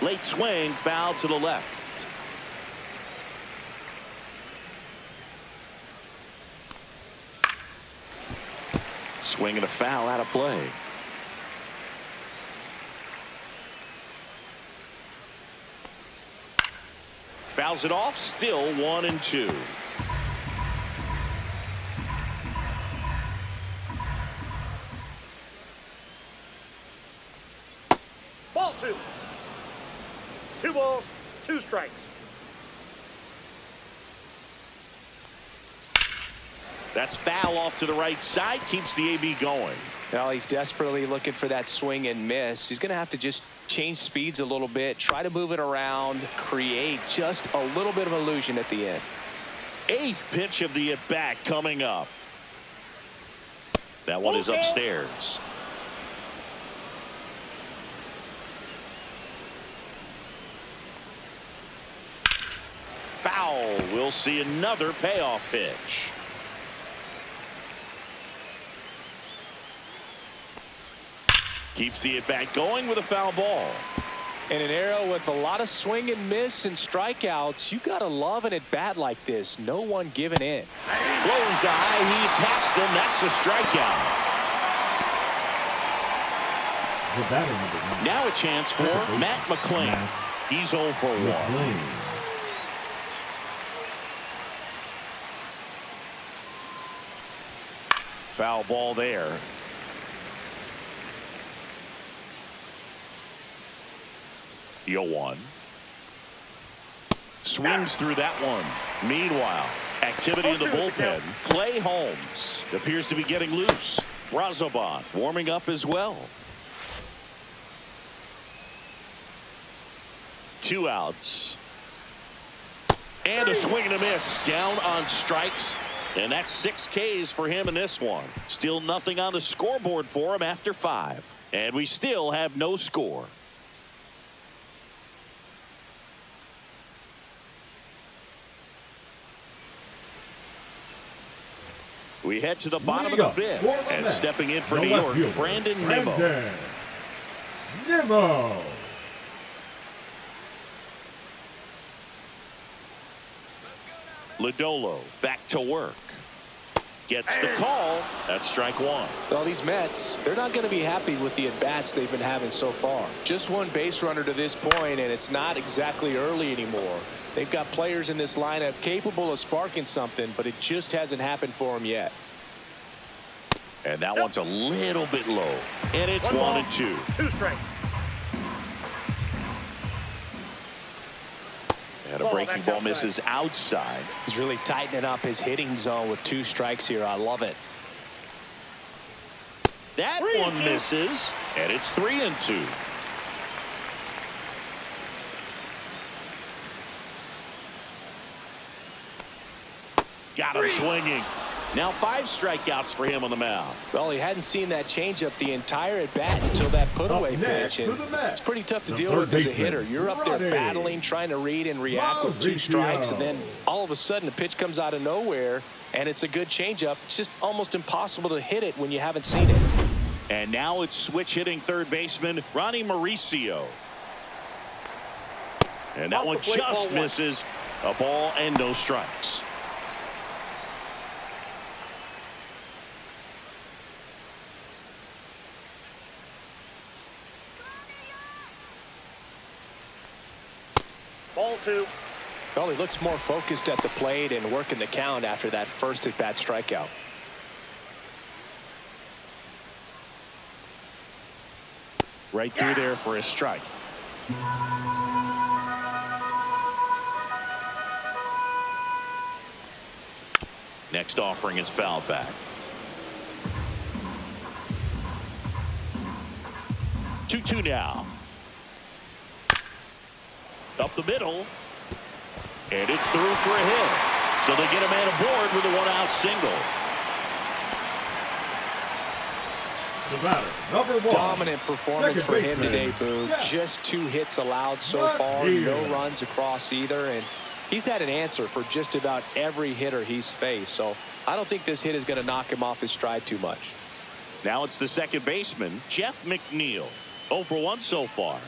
Late swing, foul to the left. Swing and a foul out of play. Fouls it off, still 1-2. Ball 2. 2 balls, 2 strikes. That's foul off to the right side, keeps the AB going. Well, he's desperately looking for that swing and miss. He's going to have to just change speeds a little bit, try to move it around, create just a little bit of illusion at the end. 8th pitch of the at-bat coming up. That one is upstairs. Foul. We'll see another payoff pitch. Keeps the at-bat going with a foul ball. In an era with a lot of swing and miss and strikeouts, you gotta love an at-bat like this. No one giving in. Blows the high heat past him. That's a strikeout. Now a chance for Matt McLean. He's 0 for 1. Foul ball there. 0-1. Swings through that one. Meanwhile, activity in the bullpen. Clay Holmes appears to be getting loose. Razoban warming up as well. 2 outs. And a swing and a miss. Down on strikes. And that's 6 Ks for him in this one. Still nothing on the scoreboard for him after 5. And we still have no score. We head to the bottom of the 5th. And stepping in for New York, Brandon Nimmo. Lodolo back to work. Gets the call. That's strike 1. Well, these Mets, they're not going to be happy with the at-bats they've been having so far. Just one base runner to this point, and it's not exactly early anymore. They've got players in this lineup capable of sparking something, but it just hasn't happened for them yet. And that one's a little bit low. And it's 1-2. 2 strikes. And a breaking ball misses outside. He's really tightening up his hitting zone with 2 strikes here. I love it. That one misses. And it's 3-2. Got him swinging. Now 5 strikeouts for him on the mound. Well, he hadn't seen that changeup the entire at bat until that put-away pitch, and it's pretty tough to deal with as a hitter. You're up there battling, trying to read and react with 2 strikes, and then all of a sudden a pitch comes out of nowhere, and it's a good changeup. It's just almost impossible to hit it when you haven't seen it. And now it's switch hitting third baseman Ronnie Mauricio. And that one just misses. A ball and no strikes. Ball 2. Well, he looks more focused at the plate and working the count after that first at-bat strikeout. Right through there for a strike. Next offering is foul back. 2-2 now. Up the middle. And it's through for a hit. So they get a man aboard with a 1-out single. The batter, number 1. Dominant performance for him today, Boone. Just 2 hits allowed so far. No runs across either. And he's had an answer for just about every hitter he's faced. So I don't think this hit is going to knock him off his stride too much. Now it's the second baseman, Jeff McNeil. 0 for 1 so far.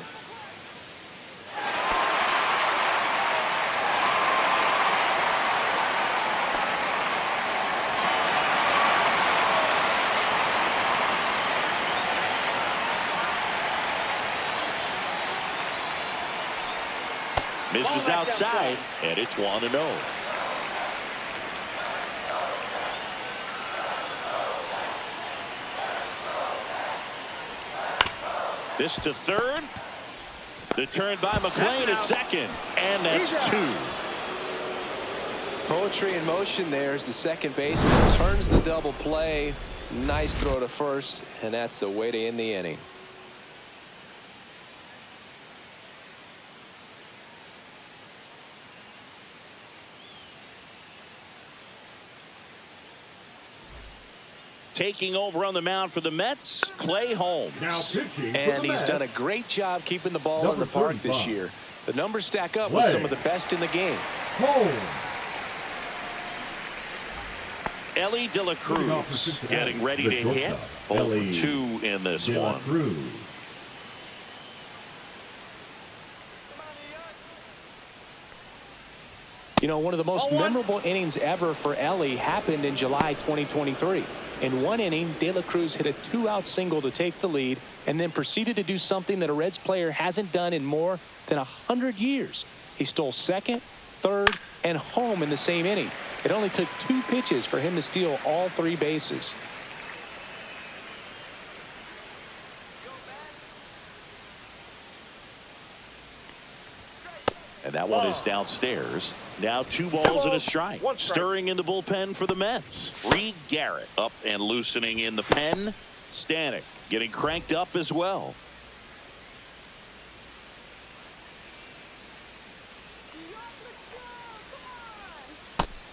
Misses outside, and it's 1-0. This to third. The turn by McLean at second, and that's 2. Poetry in motion there as the second baseman turns the double play. Nice throw to first, and that's the way to end the inning. Taking over on the mound for the Mets, Clay Holmes. Now pitching and he's done a great job keeping the ball in the park this year. The numbers stack up with some of the best in the game. Holmes. Ellie De La Cruz getting ready to hit. 0 for 2 in this one. You know, one of the most memorable innings ever for Ellie happened in July 2023. In one inning, De La Cruz hit a 2-out single to take the lead and then proceeded to do something that a Reds player hasn't done in more than 100 years. He stole second, third, and home in the same inning. It only took 2 pitches for him to steal all 3 bases. And that one is downstairs. Now 2 balls and a strike. Stirring in the bullpen for the Mets. Reed Garrett up and loosening in the pen. Stanek getting cranked up as well.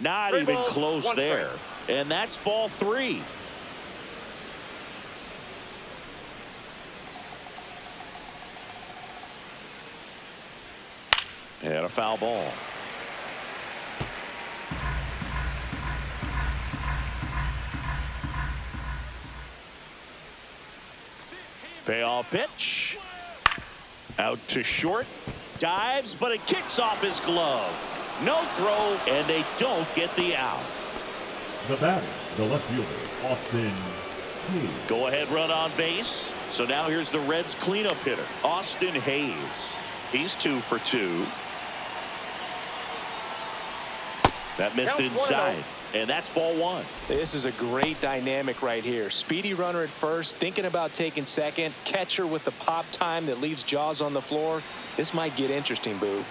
Not even close there. And that's ball 3. And a foul ball. Payoff pitch. Out to short. Dives, but it kicks off his glove. No throw, and they don't get the out. The batter, the left fielder, Austin Hayes. Go ahead run on base. So now here's the Reds cleanup hitter, Austin Hayes. He's 2 for 2. That missed inside, and that's ball 1. This is a great dynamic right here. Speedy runner at first, thinking about taking second. Catcher with the pop time that leaves Jaws on the floor. This might get interesting, Boo.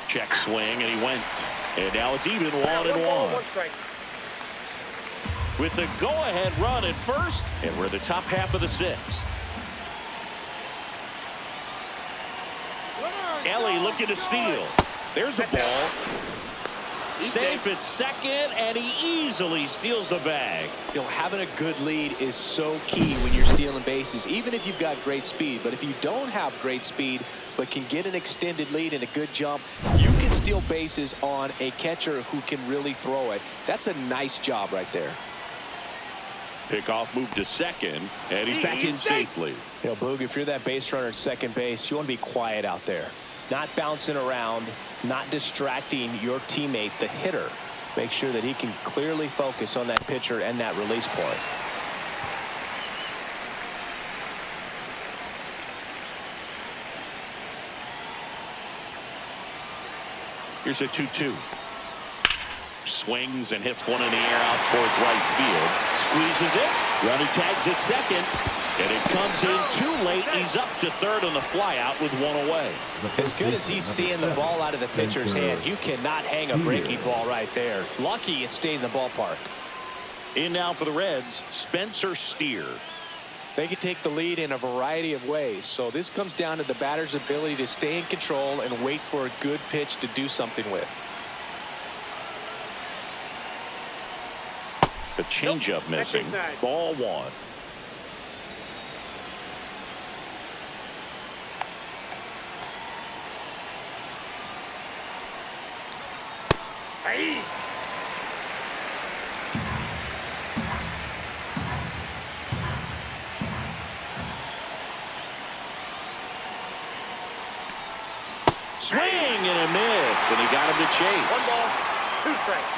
Check swing, and he went. And now it's even 1-1. With the go-ahead run at first, and we're in the top half of the 6th. Ellie looking to steal. There's a ball. Safe at second, and he easily steals the bag. You know, having a good lead is so key when you're stealing bases, even if you've got great speed. But if you don't have great speed, but can get an extended lead and a good jump, you can steal bases on a catcher who can really throw it. That's a nice job right there. Pickoff move to second, and he's back in safely. You know, Boog, if you're that base runner at second base, you want to be quiet out there. Not bouncing around, not distracting your teammate, the hitter. Make sure that he can clearly focus on that pitcher and that release point. Here's a 2-2. Swings and hits one in the air out towards right field. Squeezes it. Runner tags at second. And it comes in too late. He's up to third on the flyout with 1 away. As good as he's seeing the ball out of the pitcher's hand, you cannot hang a breaking ball right there. Lucky it stayed in the ballpark. In now for the Reds, Spencer Steer. They can take the lead in a variety of ways. So this comes down to the batter's ability to stay in control and wait for a good pitch to do something with. The changeup missing. Ball 1. Hey. Swing and a miss, and he got him to chase. 1 ball, 2 strikes.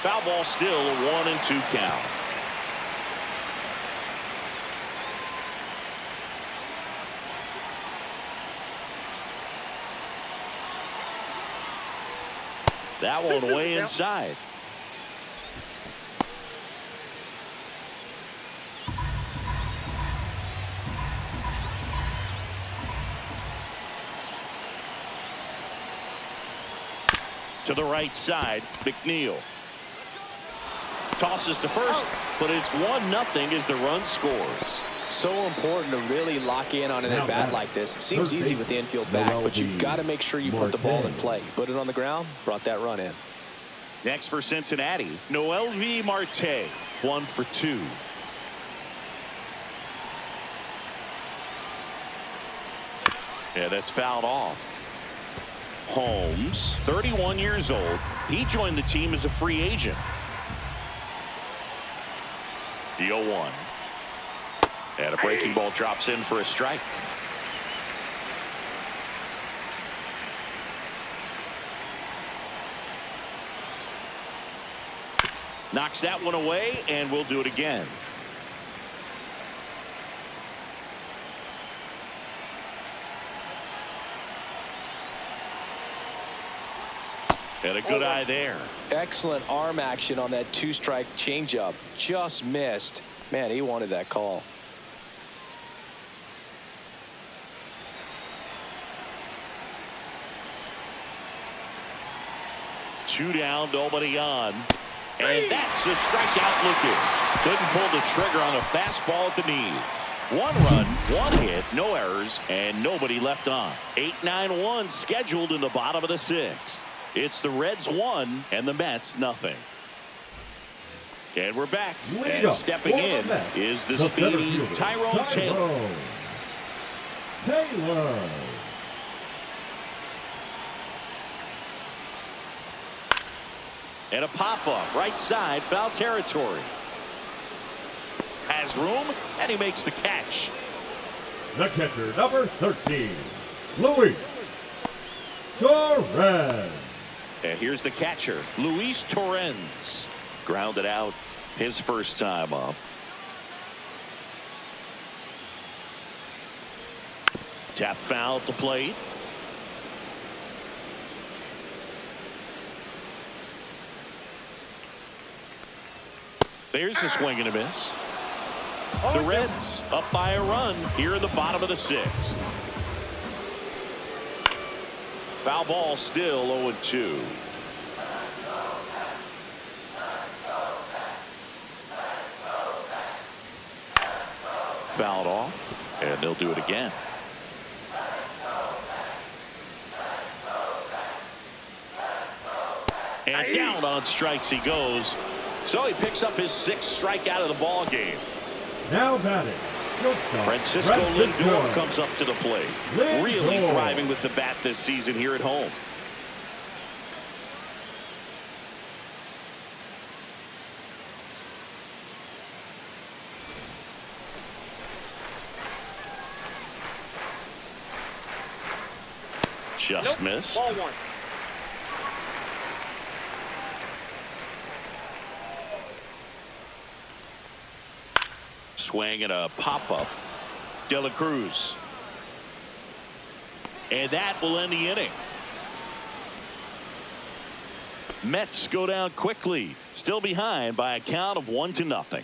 Foul ball still a 1-2 count. That one way inside. To the right side, McNeil. Tosses to first, but it's 1-0 as the run scores. So important to really lock in on an at-bat like this. It seems easy with the infield back, but you've got to make sure you put the ball in play. Put it on the ground, brought that run in. Next for Cincinnati, Mlb Marte, 1 for 2. Yeah, that's fouled off. Holmes, 31 years old. He joined the team as a free agent. The 0-1. And a breaking ball drops in for a strike. Knocks that one away, and we'll do it again. And a good eye there. Excellent arm action on that two-strike changeup. Just missed. Man, he wanted that call. Two down, nobody on. And that's a strikeout looking. Couldn't pull the trigger on a fastball at the knees. One run, one hit, no errors, and nobody left on. 8-9-1 scheduled in the bottom of the sixth. It's the Reds 1 and the Mets nothing. And we're back. And stepping in is the speedy Tyrone Taylor. And a pop-up, right side, foul territory. Has room, and he makes the catch. The catcher, number 13, Luis Torres. And here's the catcher, Luis Torres. Grounded out his first time up. Tap foul at the plate. There's the swing and a miss. The Reds up by a run here in the bottom of the sixth. Foul ball still 0-2. Fouled off, and they'll do it again. And down on strikes he goes. So he picks up his sixth strikeout of the ball game. Now batting, Francisco Lindor comes up to the plate. Really thriving with the bat this season here at home. Just missed. Ball one. Swing and a pop-up. De La Cruz. And that will end the inning. Mets go down quickly. Still behind by a count of 1-0.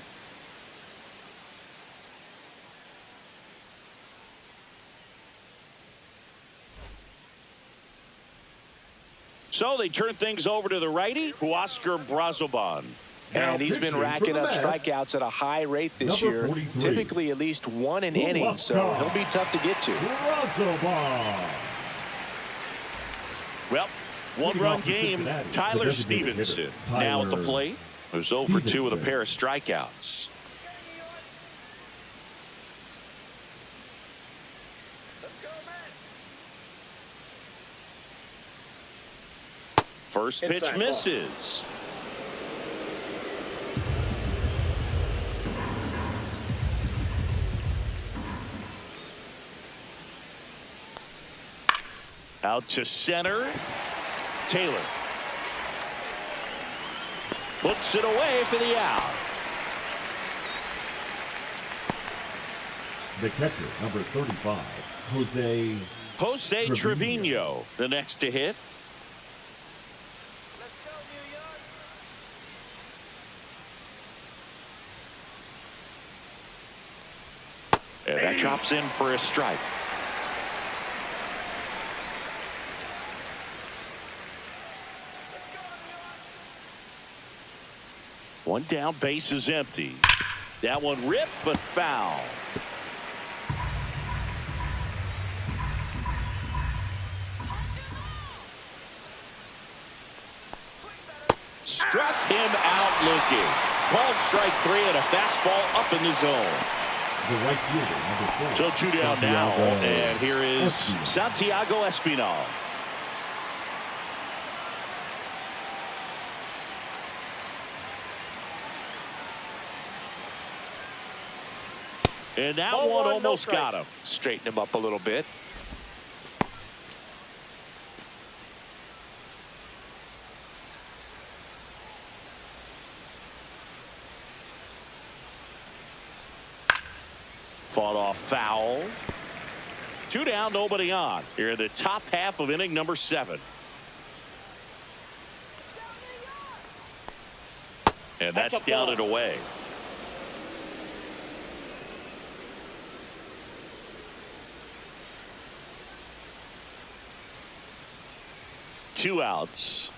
So they turn things over to the righty, Huascar Brazoban. And he's been racking up strikeouts at a high rate this year. Typically at least one an inning, so he'll be tough to get to. Well, one-run game. Tyler Stevenson now at the plate, who's 0 for 2 with a pair of strikeouts. First pitch misses. Out to center. Taylor puts it away for the out. The catcher, number 35, Jose Trevino, the next to hit. And that drops in for a strike. One down, base is empty. That one ripped, but foul. Struck him out looking. Called strike 3 and a fastball up in the zone. The right fielder, number 4. So 2 down now, and here is Santiago Espinal. And that one almost got him. Straighten him up a little bit. Fought off foul. 2 down, nobody on. Here in the top half of inning number 7. And that's down and away. Two outs.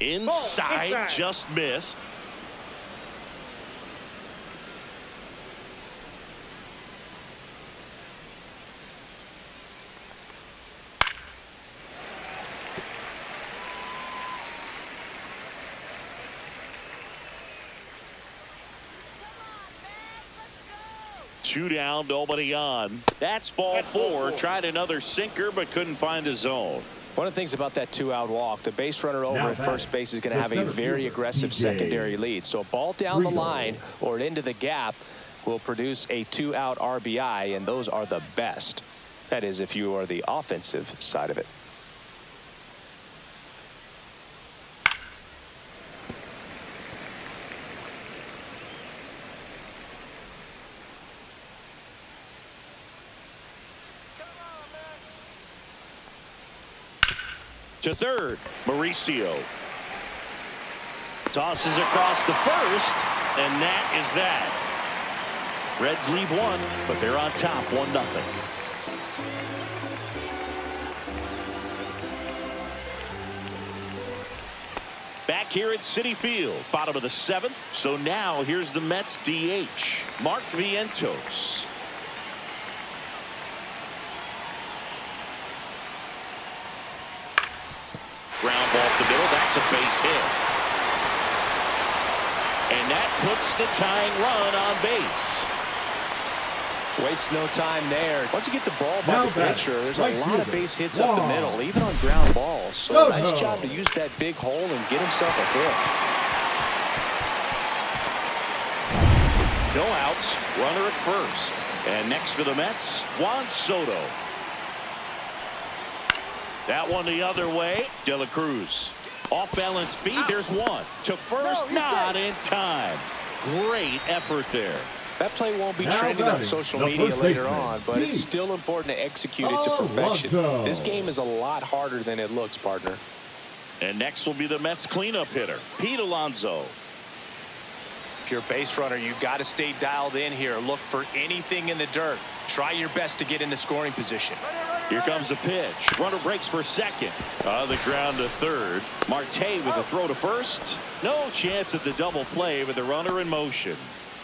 Inside, just missed. Two down, nobody on. That's ball four. Tried another sinker, but couldn't find a zone. One of the things about that two-out walk, the base runner over at first base is going to have a very aggressive secondary lead. So a ball down the line or into the gap will produce a two-out RBI, and those are the best. That is, if you are the offensive side of it. To third, Mauricio tosses across the first, and that is that. Reds leave one, but they're on top 1-0. Back here at Citi Field, bottom of the 7th. So now here's the Mets DH, Mark Vientos. Ground ball up the middle. That's a base hit. And that puts the tying run on base. Waste no time there. Once you get the ball by the pitcher, there's a lot of base hits up the middle, even on ground balls. So nice job to use that big hole and get himself a hit. No outs. Runner at first. And next for the Mets, Juan Soto. That one the other way. De La Cruz. Off balance feed. There's one. To first, not in time. Great effort there. That play won't be trending on social media later on, but it's still important to execute it to perfection. This game is a lot harder than it looks, partner. And next will be the Mets cleanup hitter, Pete Alonso. If you're a base runner, you've got to stay dialed in here. Look for anything in the dirt. Try your best to get in the scoring position. Here comes the pitch. Runner breaks for second. On the ground to third. Marte with a throw to first. No chance at the double play with the runner in motion.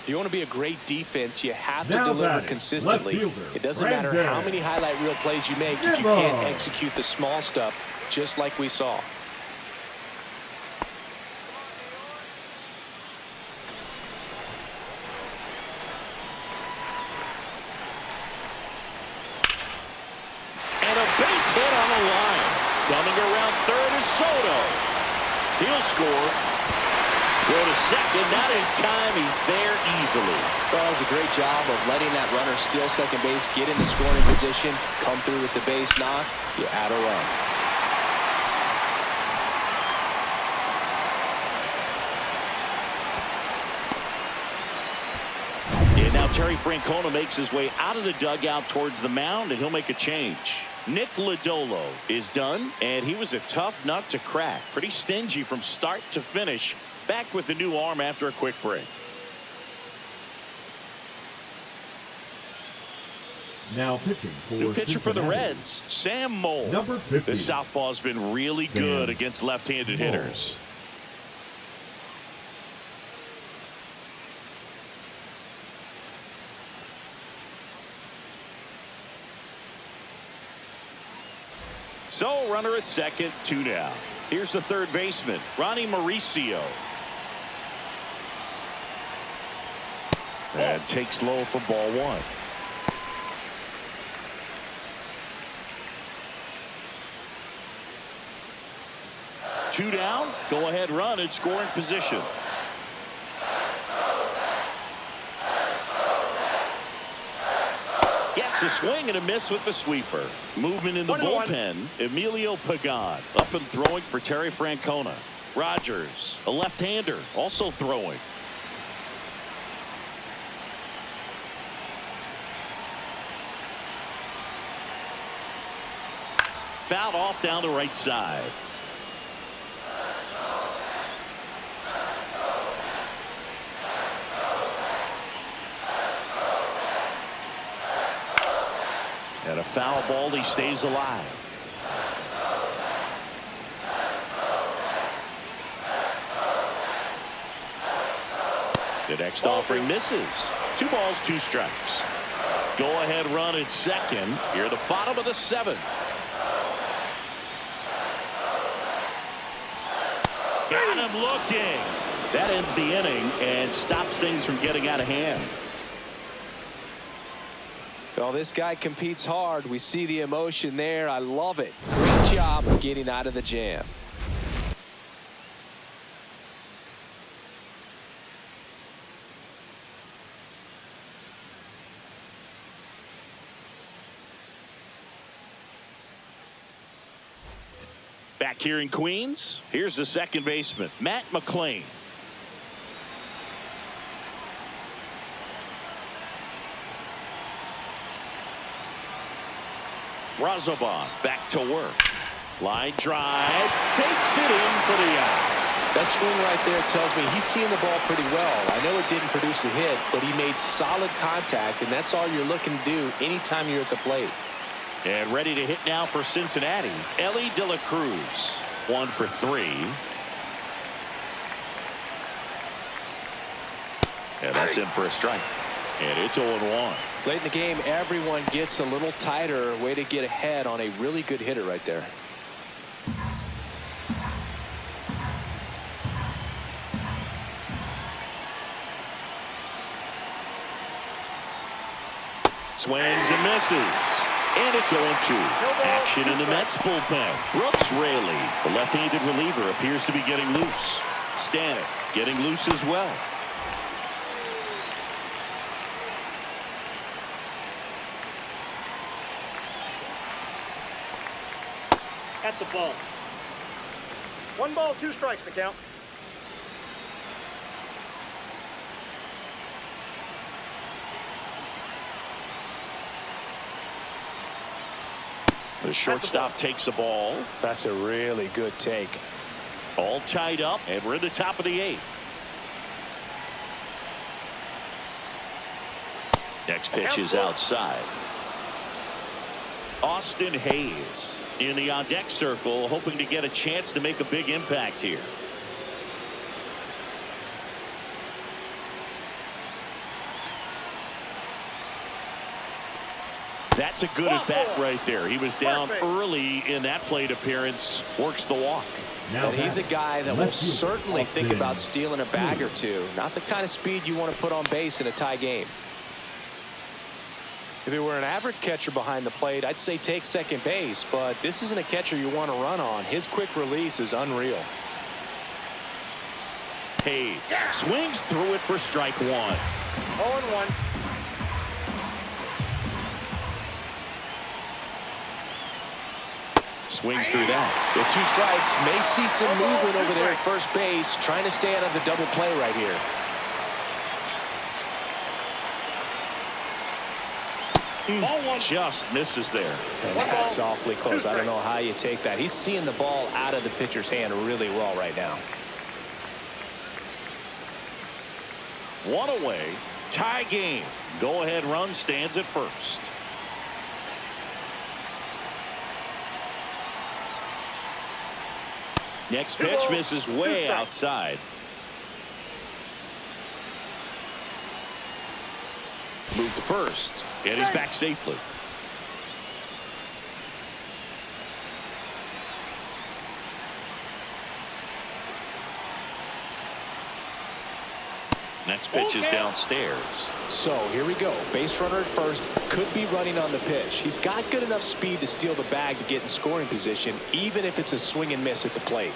If you want to be a great defense, you have to deliver consistently. It doesn't matter how many highlight reel plays you make if you can't execute the small stuff, just like we saw. And a base hit on the line. Coming around third is Soto. He'll score. Go to second, not in time. He's there easily. Well, that was a great job of letting that runner steal second base, get in the scoring position, come through with the base knock. You add a run. And now Terry Francona makes his way out of the dugout towards the mound, and he'll make a change. Nick Lodolo is done, and he was a tough nut to crack. Pretty stingy from start to finish. Back with the new arm after a quick break. Now pitching for new pitcher for the Cincinnati. Reds, Sam Moll. Number 50. The southpaw's been really good against left-handed hitters. So runner at second, 2 down. Here's the third baseman, Ronnie Mauricio. And takes low for ball 1. Two down, go ahead run in scoring position. Gets a swing and a miss with the sweeper. Movement in the bullpen. Emilio Pagan up and throwing for Terry Francona. Rogers, a left-hander, also throwing. Fouled off down the right side. And a foul ball, he stays alive. The next offering misses. 2 balls, 2 strikes. Go ahead run at second. Here at the bottom of the 7th. Got him looking. That ends the inning and stops things from getting out of hand. Well, this guy competes hard. We see the emotion there. I love it. Great job of getting out of the jam. Back here in Queens, here's the second baseman, Matt McClain. Razabon back to work. Line drive, takes it in for the out. That swing right there tells me he's seeing the ball pretty well. I know it didn't produce a hit, but he made solid contact, and that's all you're looking to do anytime you're at the plate. And ready to hit now for Cincinnati, Ellie De La Cruz. 1 for 3. And that's in for a strike. And it's 0-1. Late in the game, everyone gets a little tighter. Way to get ahead on a really good hitter right there. Swings and misses. And it's 0-2. Action in the Mets bullpen. Brooks Raley, the left-handed reliever, appears to be getting loose. Stanek getting loose as well. That's a ball. 1 ball, 2 strikes, the count. The shortstop takes the ball. That's a really good take. All tied up, and we're in the top of the 8th. Next pitch is outside. Austin Hayes in the on-deck circle, hoping to get a chance to make a big impact here. That's a good at-bat right there. He was down early in that plate appearance. Works the walk. And he's a guy that will certainly think about stealing a bag or two. Not the kind of speed you want to put on base in a tie game. If it were an average catcher behind the plate, I'd say take second base. But this isn't a catcher you want to run on. His quick release is unreal. Hayes swings through it for strike 1. 0-1. Swings through that. The 2 strikes. May see some movement over there at first base, trying to stay out of the double play right here. Just misses there. And that's awfully close. I don't know how you take that. He's seeing the ball out of the pitcher's hand really well right now. 1 away. Tie game. Go ahead run stands at first. Next pitch misses way outside. Move to first, and he's back safely. Next pitch is downstairs. So here we go. Base runner at first, could be running on the pitch. He's got good enough speed to steal the bag to get in scoring position, even if it's a swing and miss at the plate.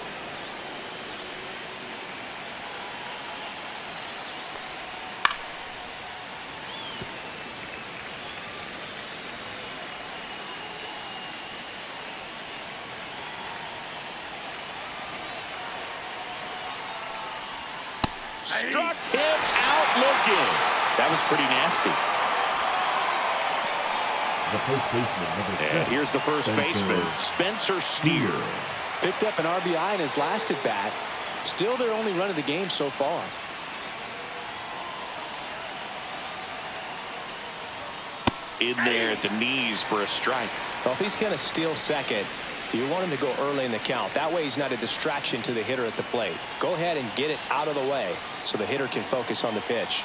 Struck him out looking. That was pretty nasty. The first baseman, number 7. And here's the first baseman, Spencer Steer. Picked up an RBI in his last at bat. Still their only run of the game so far. in there at the knees for a strike. Well, if he's going to steal second, you want him to go early in the count. That way he's not a distraction to the hitter at the plate. Go ahead and get it out of the way so the hitter can focus on the pitch.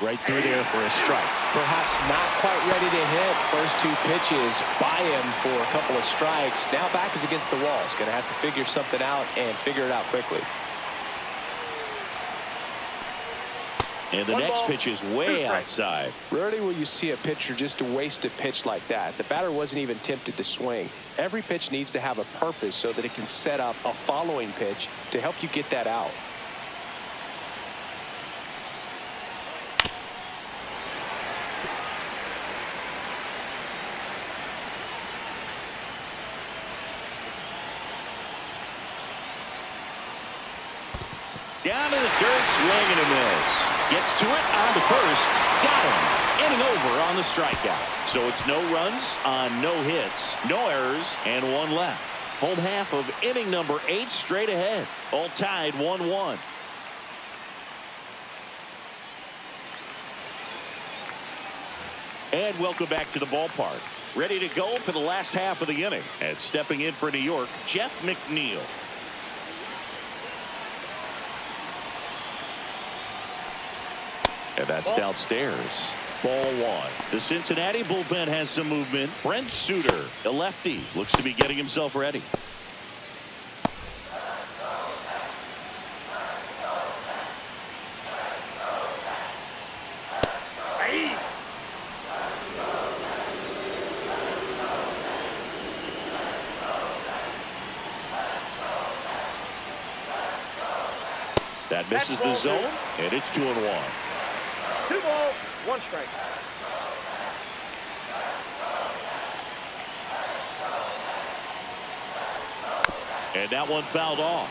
Right through there for a strike. Perhaps not quite ready to hit. First two pitches by him for a couple of strikes. Now back is against the wall. He's going to have to figure something out and figure it out quickly. And the next pitch is way outside. Rarely will you see a pitcher just waste a pitch like that. The batter wasn't even tempted to swing. Every pitch needs to have a purpose so that it can set up a following pitch to help you get that out. Down to the dirt, swing and a miss. Gets to it on the first. Got him. Inning over on the strikeout. So it's no runs on no hits, no errors, and one left. Home half of inning number 8 straight ahead. All tied 1-1. And welcome back to the ballpark. Ready to go for the last half of the inning. And stepping in for New York, Jeff McNeil. And that's downstairs. Ball 1. The Cincinnati bullpen has some movement. Brent Suter, the lefty, looks to be getting himself ready. That misses the zone, and it's 2-1. 2 balls, 1 strike. And that one fouled off.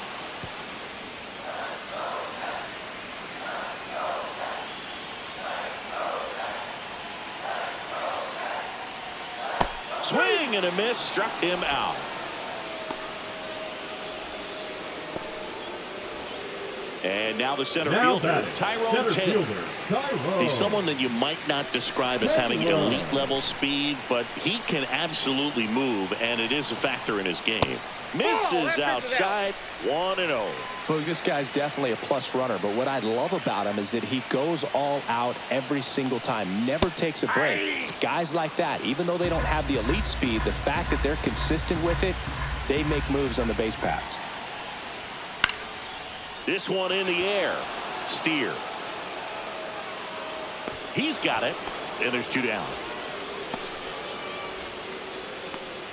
Swing and a miss, struck him out. And now the center fielder, Tyrone Taylor. He's someone that you might not describe as having elite level speed, but he can absolutely move, and it is a factor in his game. Misses outside, 1-0. Well, this guy's definitely a plus runner, but what I love about him is that he goes all out every single time, never takes a break. It's guys like that, even though they don't have the elite speed, the fact that they're consistent with it, they make moves on the base paths. This one in the air. Steer. He's got it. And there's 2 down.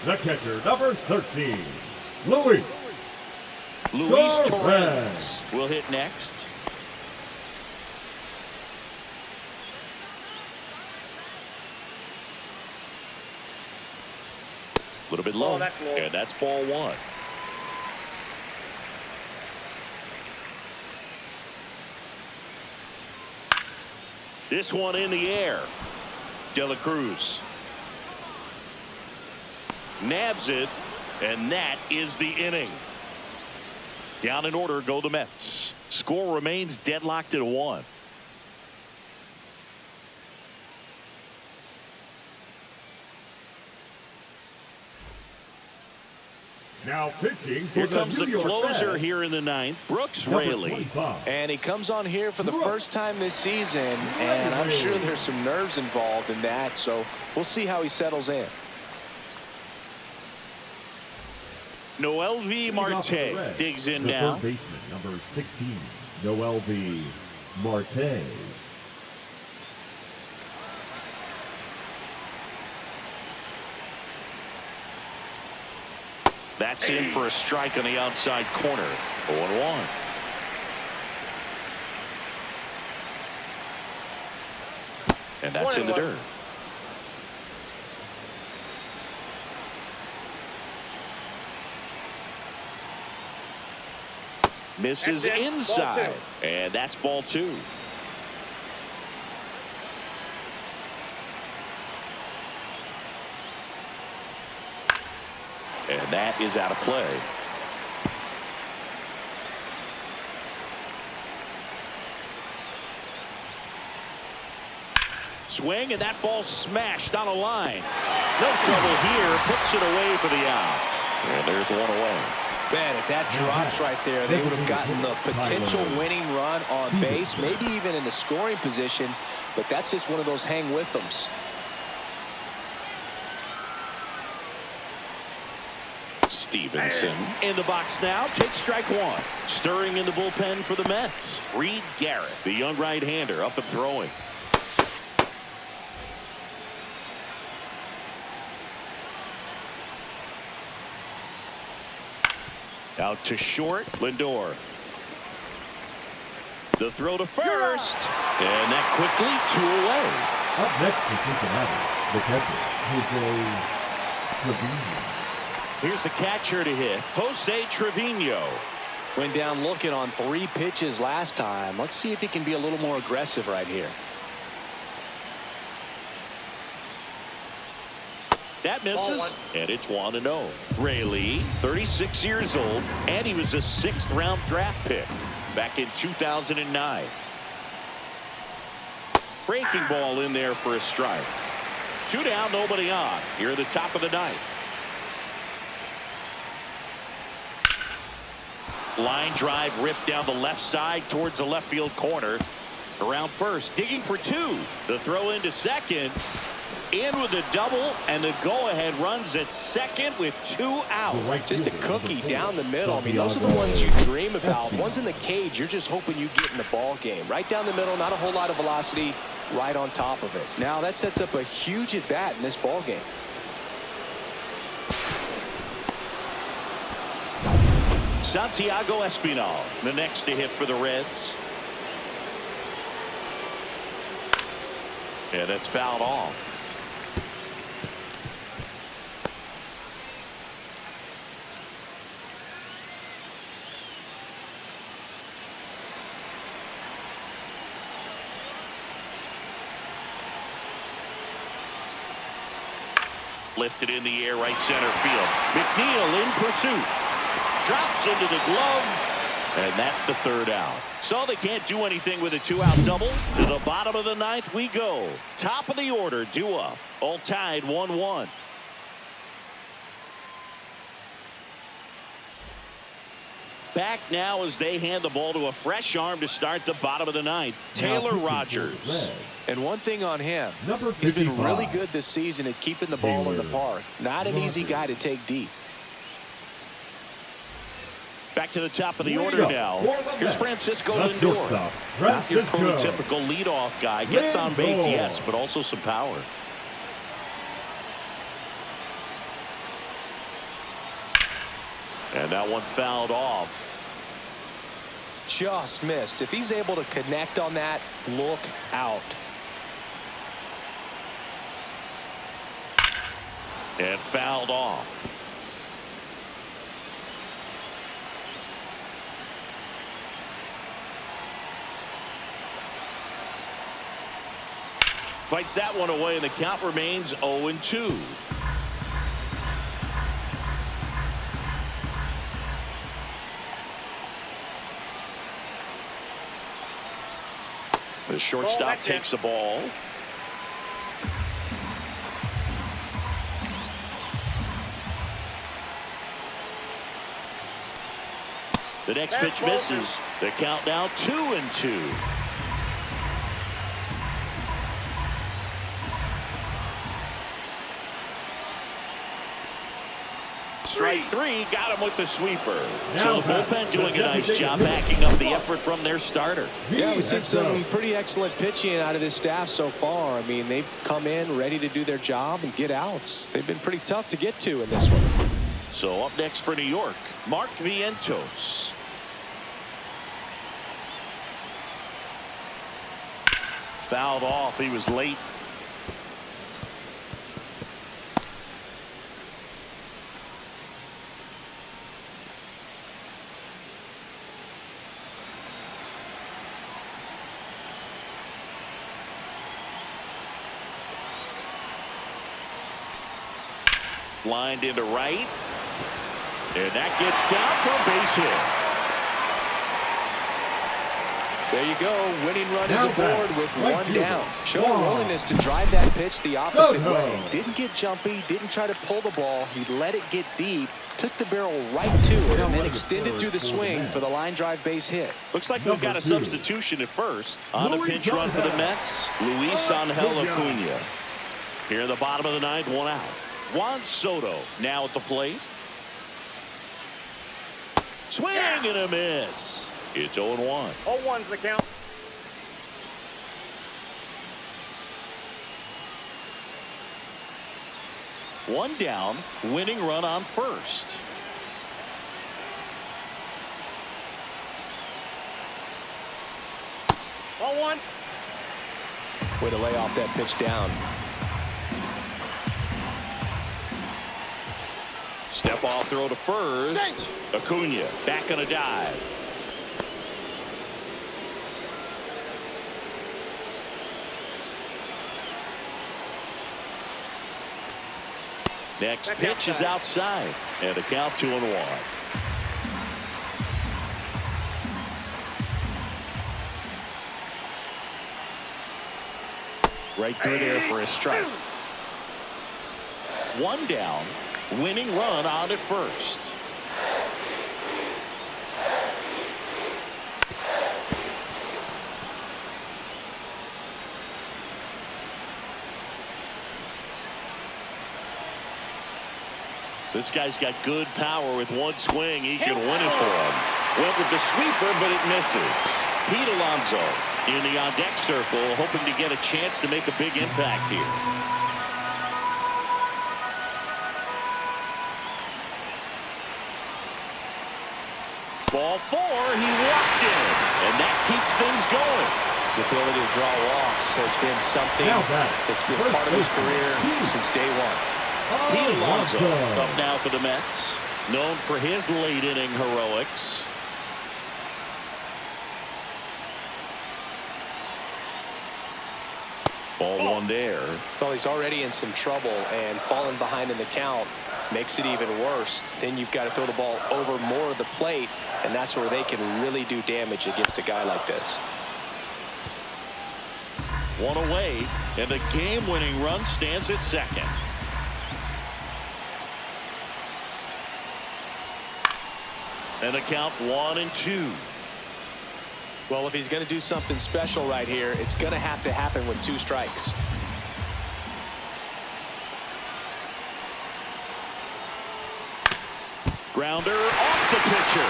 The catcher, number 13, Luis Torrens will hit next. A little bit low. And that's ball 1. This one in the air. De La Cruz nabs it, and that is the inning. Down in order go the Mets. Score remains deadlocked at 1. Now pitching. Here comes the closer here in the 9th, Brooks Raley. And he comes on here for the first time this season, and I'm sure there's some nerves involved in that, so we'll see how he settles in. Mlb Marte digs in now. Third baseman, number 16, Mlb Marte. That's in for a strike on the outside corner. 0-1. And that's in the dirt. Misses inside. And that's ball 2. And that is out of play. Swing, and that ball smashed on a line. No trouble here. Puts it away for the out. And there's one away. Man, if that drops right there, they would have gotten the potential winning run on base, maybe even in the scoring position. But that's just one of those hang with thems. Stevenson in the box now. Takes strike one. Stirring in the bullpen for the Mets. Reed Garrett, the young right-hander, up and throwing. Out to short, Lindor. The throw to first. And that quickly 2 away. Up next to Cincinnati, the catcher, Jose Trevino. Here's the catcher to hit, Jose Trevino. Went down looking on 3 pitches last time. Let's see if he can be a little more aggressive right here. That misses, and it's 1-0. Ray Lee, 36 years old, and he was a 6th-round draft pick back in 2009. Breaking ball in there for a strike. 2 down, nobody on. Here at the top of the 9th. Line drive ripped down the left side towards the left field corner. Around first, digging for 2. The throw into second. In with a double, and the go-ahead runs at second with 2 out. Just a cookie down the middle. I mean, those are the ones you dream about. Ones in the cage, you're just hoping you get in the ball game. Right down the middle, not a whole lot of velocity, right on top of it. Now that sets up a huge at-bat in this ball game. Santiago Espinal, the next to hit for the Reds. And it's fouled off. Lifted in the air, right center field. McNeil in pursuit. Drops into the glove, and that's the 3rd out. So they can't do anything with a 2-out double. To the bottom of the 9th we go. Top of the order, due up. All tied 1-1. Back now as they hand the ball to a fresh arm to start the bottom of the 9th. Taylor Rogers. And one thing on him, Number he's been 55. really good this season at keeping the ball in the park. Not an easy guy to take deep. Back to the top of the order now. Here's Francisco The Lindor. shortstop, Not your Francisco prototypical leadoff guy. Gets on base, Lindor. yes, but also some power. And that one fouled off. Just missed. If he's able to connect on that, look out. And fouled off. Fights that one away, and the count remains 0-2. The shortstop takes the ball. The next pitch misses. The count now 2-2. Strike 3, got him with the sweeper. So the bullpen doing a nice job backing up the effort from their starter. Yeah, we've seen some pretty excellent pitching out of this staff so far. I mean, they've come in ready to do their job and get outs. They've been pretty tough to get to in this one. So up next for New York, Mark Vientos. Fouled off. He was late. Lined into right. And that gets down for a base hit. There you go. Winning run is Now aboard back. with Right one fielder. down. Showing Wow. willingness to drive that pitch the opposite Go, go. way. Didn't get jumpy, didn't try to pull the ball. He let it get deep, took the barrel right to it, and then extended through the swing for the line drive base hit. Looks like we've got a Number 2. substitution at first. On a pinch run for the Mets, Luis Angel Acuna. Here in the bottom of the ninth, 1 out. Juan Soto now at the plate. Swing and a miss. It's 0-1. 0-1's the count. One down, winning run on first. Ball 1. Way to lay off that pitch down. Step off throw to first. Acuna back on a dive. Next pitch is outside, and a count 2-1. Right through there for a strike. One down, winning run on at first. This guy's got good power. With one swing, he can win it for him. Went with the sweeper, but it misses. Pete Alonso in the on-deck circle, hoping to get a chance to make a big impact here. Ball 4, he walked in, and that keeps things going. His ability to draw walks has been something that's been part of his career since day one. Pete Alonso up now for the Mets, known for his late inning heroics. Ball 1 there. Well, he's already in some trouble, and falling behind in the count makes it even worse. Then you've got to throw the ball over more of the plate, and that's where they can really do damage against a guy like this. 1 away, and the game-winning run stands at second. And the count 1-2. Well, if he's going to do something special right here, it's going to have to happen with 2 strikes. Grounder off the pitcher.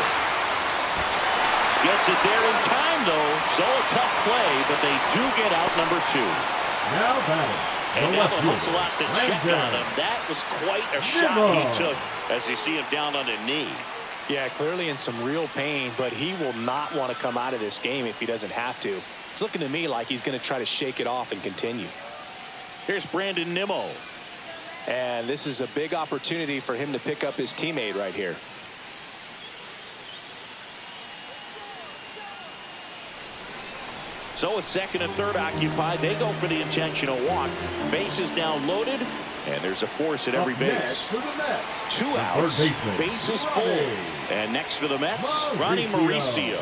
Gets it there in time, though. So a tough play, but they do get out number 2. Now batting. And The now left the fielder, hustle out to check on him. That was quite a shot he took as you see him down on a knee. Yeah, clearly in some real pain, but he will not want to come out of this game if he doesn't have to. It's looking to me like he's going to try to shake it off and continue. Here's Brandon Nimmo. And this is a big opportunity for him to pick up his teammate right here. So with second and third occupied, they go for the intentional walk. Bases now loaded, and there's a force at every base. 2 outs, bases full. And next for the Mets, Ronnie Mauricio.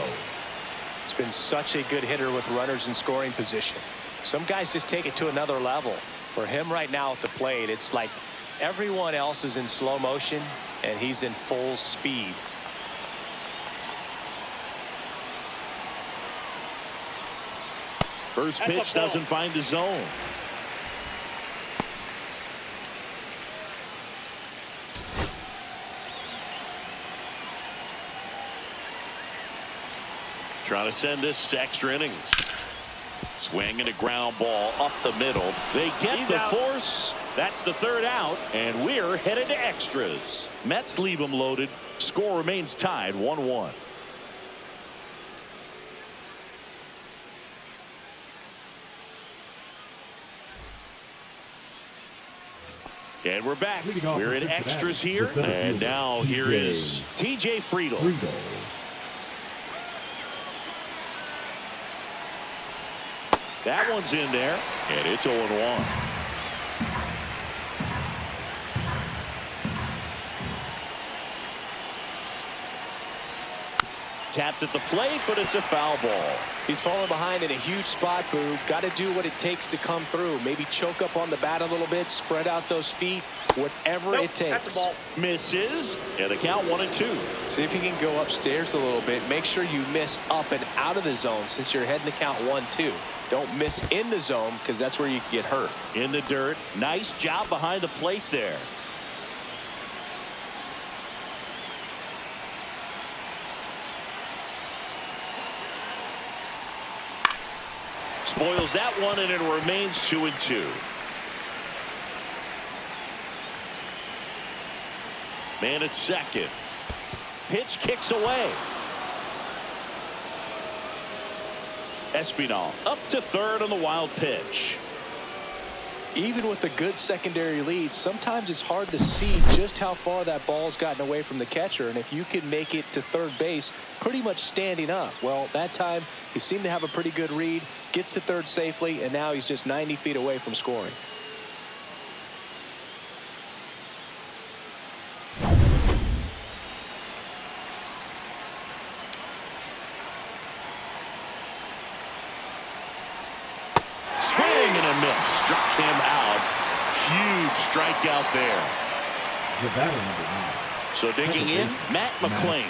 It's been such a good hitter with runners in scoring position. Some guys just take it to another level. For him right now at the plate, it's like everyone else is in slow motion, and he's in full speed. First pitch doesn't find the zone. Trying to send this to extra innings. Swing and a ground ball up the middle. They get the force. That's the 3rd out, and we're headed to extras. Mets leave them loaded. Score remains tied 1-1. And we're back. We're in extras here. And now here is TJ Friedel. That one's in there, and it's 0-1. Tapped at the plate, but it's a foul ball. He's falling behind in a huge spot, Boo. Got to do what it takes to come through. Maybe choke up on the bat a little bit, spread out those feet, whatever it takes. That's a ball. Misses, and the count 1-2. See if you can go upstairs a little bit. Make sure you miss up and out of the zone since you're heading to count 1-2. Don't miss in the zone because that's where you can get hurt. In the dirt. Nice job behind the plate there. Spoils that one, and it remains 2-2. Man at second. Pitch kicks away. Espinal up to third on the wild pitch. Even with a good secondary lead, sometimes it's hard to see just how far that ball's gotten away from the catcher. And if you can make it to third base pretty much standing up, well, that time he seemed to have a pretty good read, gets to third safely, and now he's just 90 feet away from scoring. Struck him out. Huge strikeout there. The batter number 9. So digging in, Matt McClain.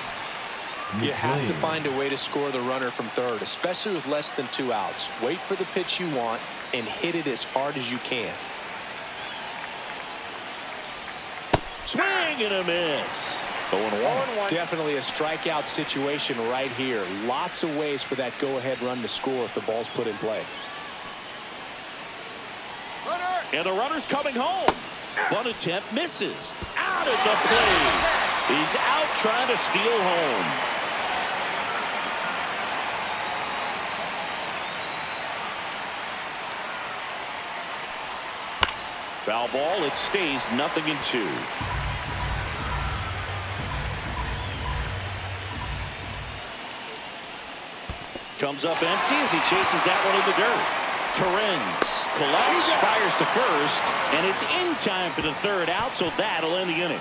You have to find a way to score the runner from third, especially with less than 2 outs. Wait for the pitch you want and hit it as hard as you can. Swing and a miss. 0-1. Definitely a strikeout situation right here. Lots of ways for that go-ahead run to score if the ball's put in play. And the runner's coming home. Bunt attempt misses. Out at the plate. He's out trying to steal home. Foul ball. It stays 0-2. Comes up empty as he chases that one in the dirt. Torrens collects, fires to first, and it's in time for the third out, so that'll end the inning.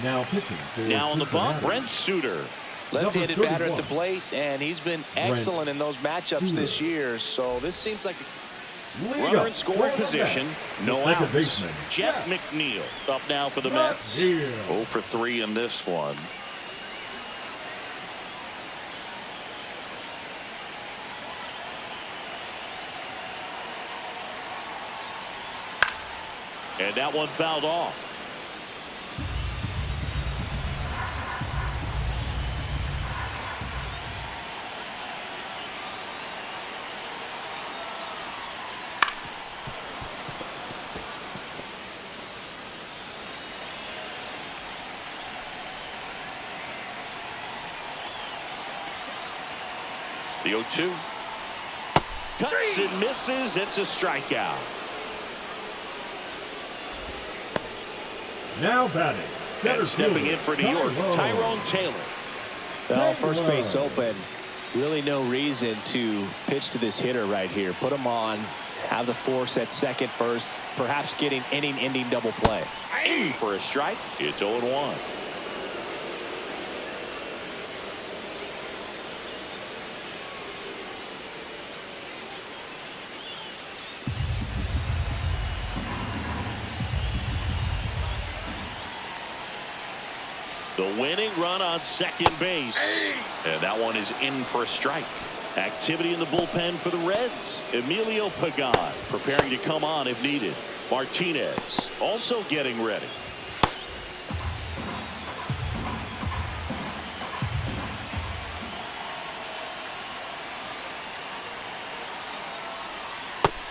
Now pitching. Now on the bump, Brent Suter. Left-handed batter at the plate, and he's been excellent in those matchups this year, so this seems like runner in scoring position, no outs. Jet McNeil up now for the Mets. 0 for 3 in this one. And that one fouled off. The 0-2. Cuts and misses. It's a strikeout. Now batting. And stepping in for New York, Tyrone Taylor. Well, first base open. Really no reason to pitch to this hitter right here. Put him on. Have the force at second first. Perhaps getting inning-ending double play. In for a strike. It's 0-1. The winning run on second base. And that one is in for a strike. Activity in the bullpen for the Reds. Emilio Pagan preparing to come on if needed. Martinez also getting ready.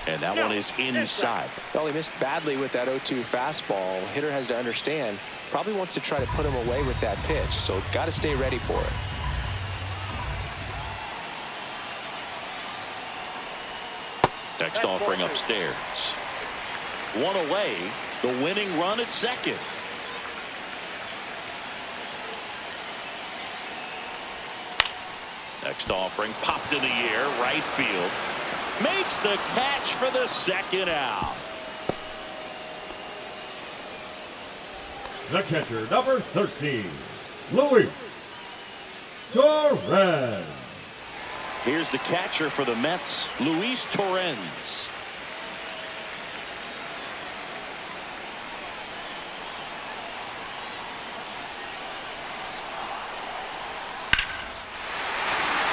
And that one is inside. Well, he missed badly with that 0-2 fastball. Hitter has to understand, probably wants to try to put him away with that pitch, so got to stay ready for it. Next offering upstairs. One away. The winning run at second. Next offering popped in the air, right field. Makes the catch for the second out. The catcher, number 13, Luis Torres. Here's the catcher for the Mets, Luis Torres.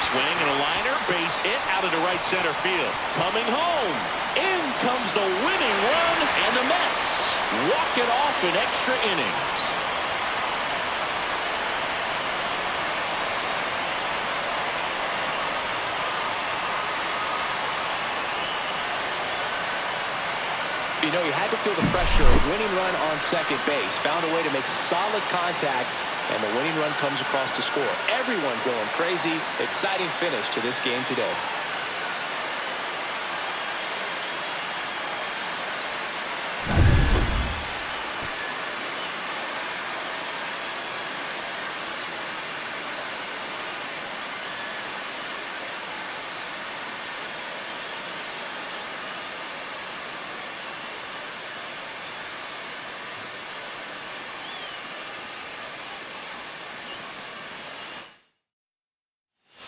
Swing and a liner, base hit out into right center field. Coming home, in comes the winning run, and the Mets walk it off in extra innings. You know, you had to feel the pressure. Winning run on second base. Found a way to make solid contact, and the winning run comes across to score. Everyone going crazy. Exciting finish to this game today.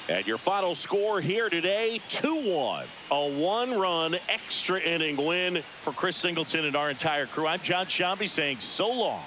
And your final score here today, 2-1. A one-run extra inning win for Chris Singleton and our entire crew. I'm John Shambi saying so long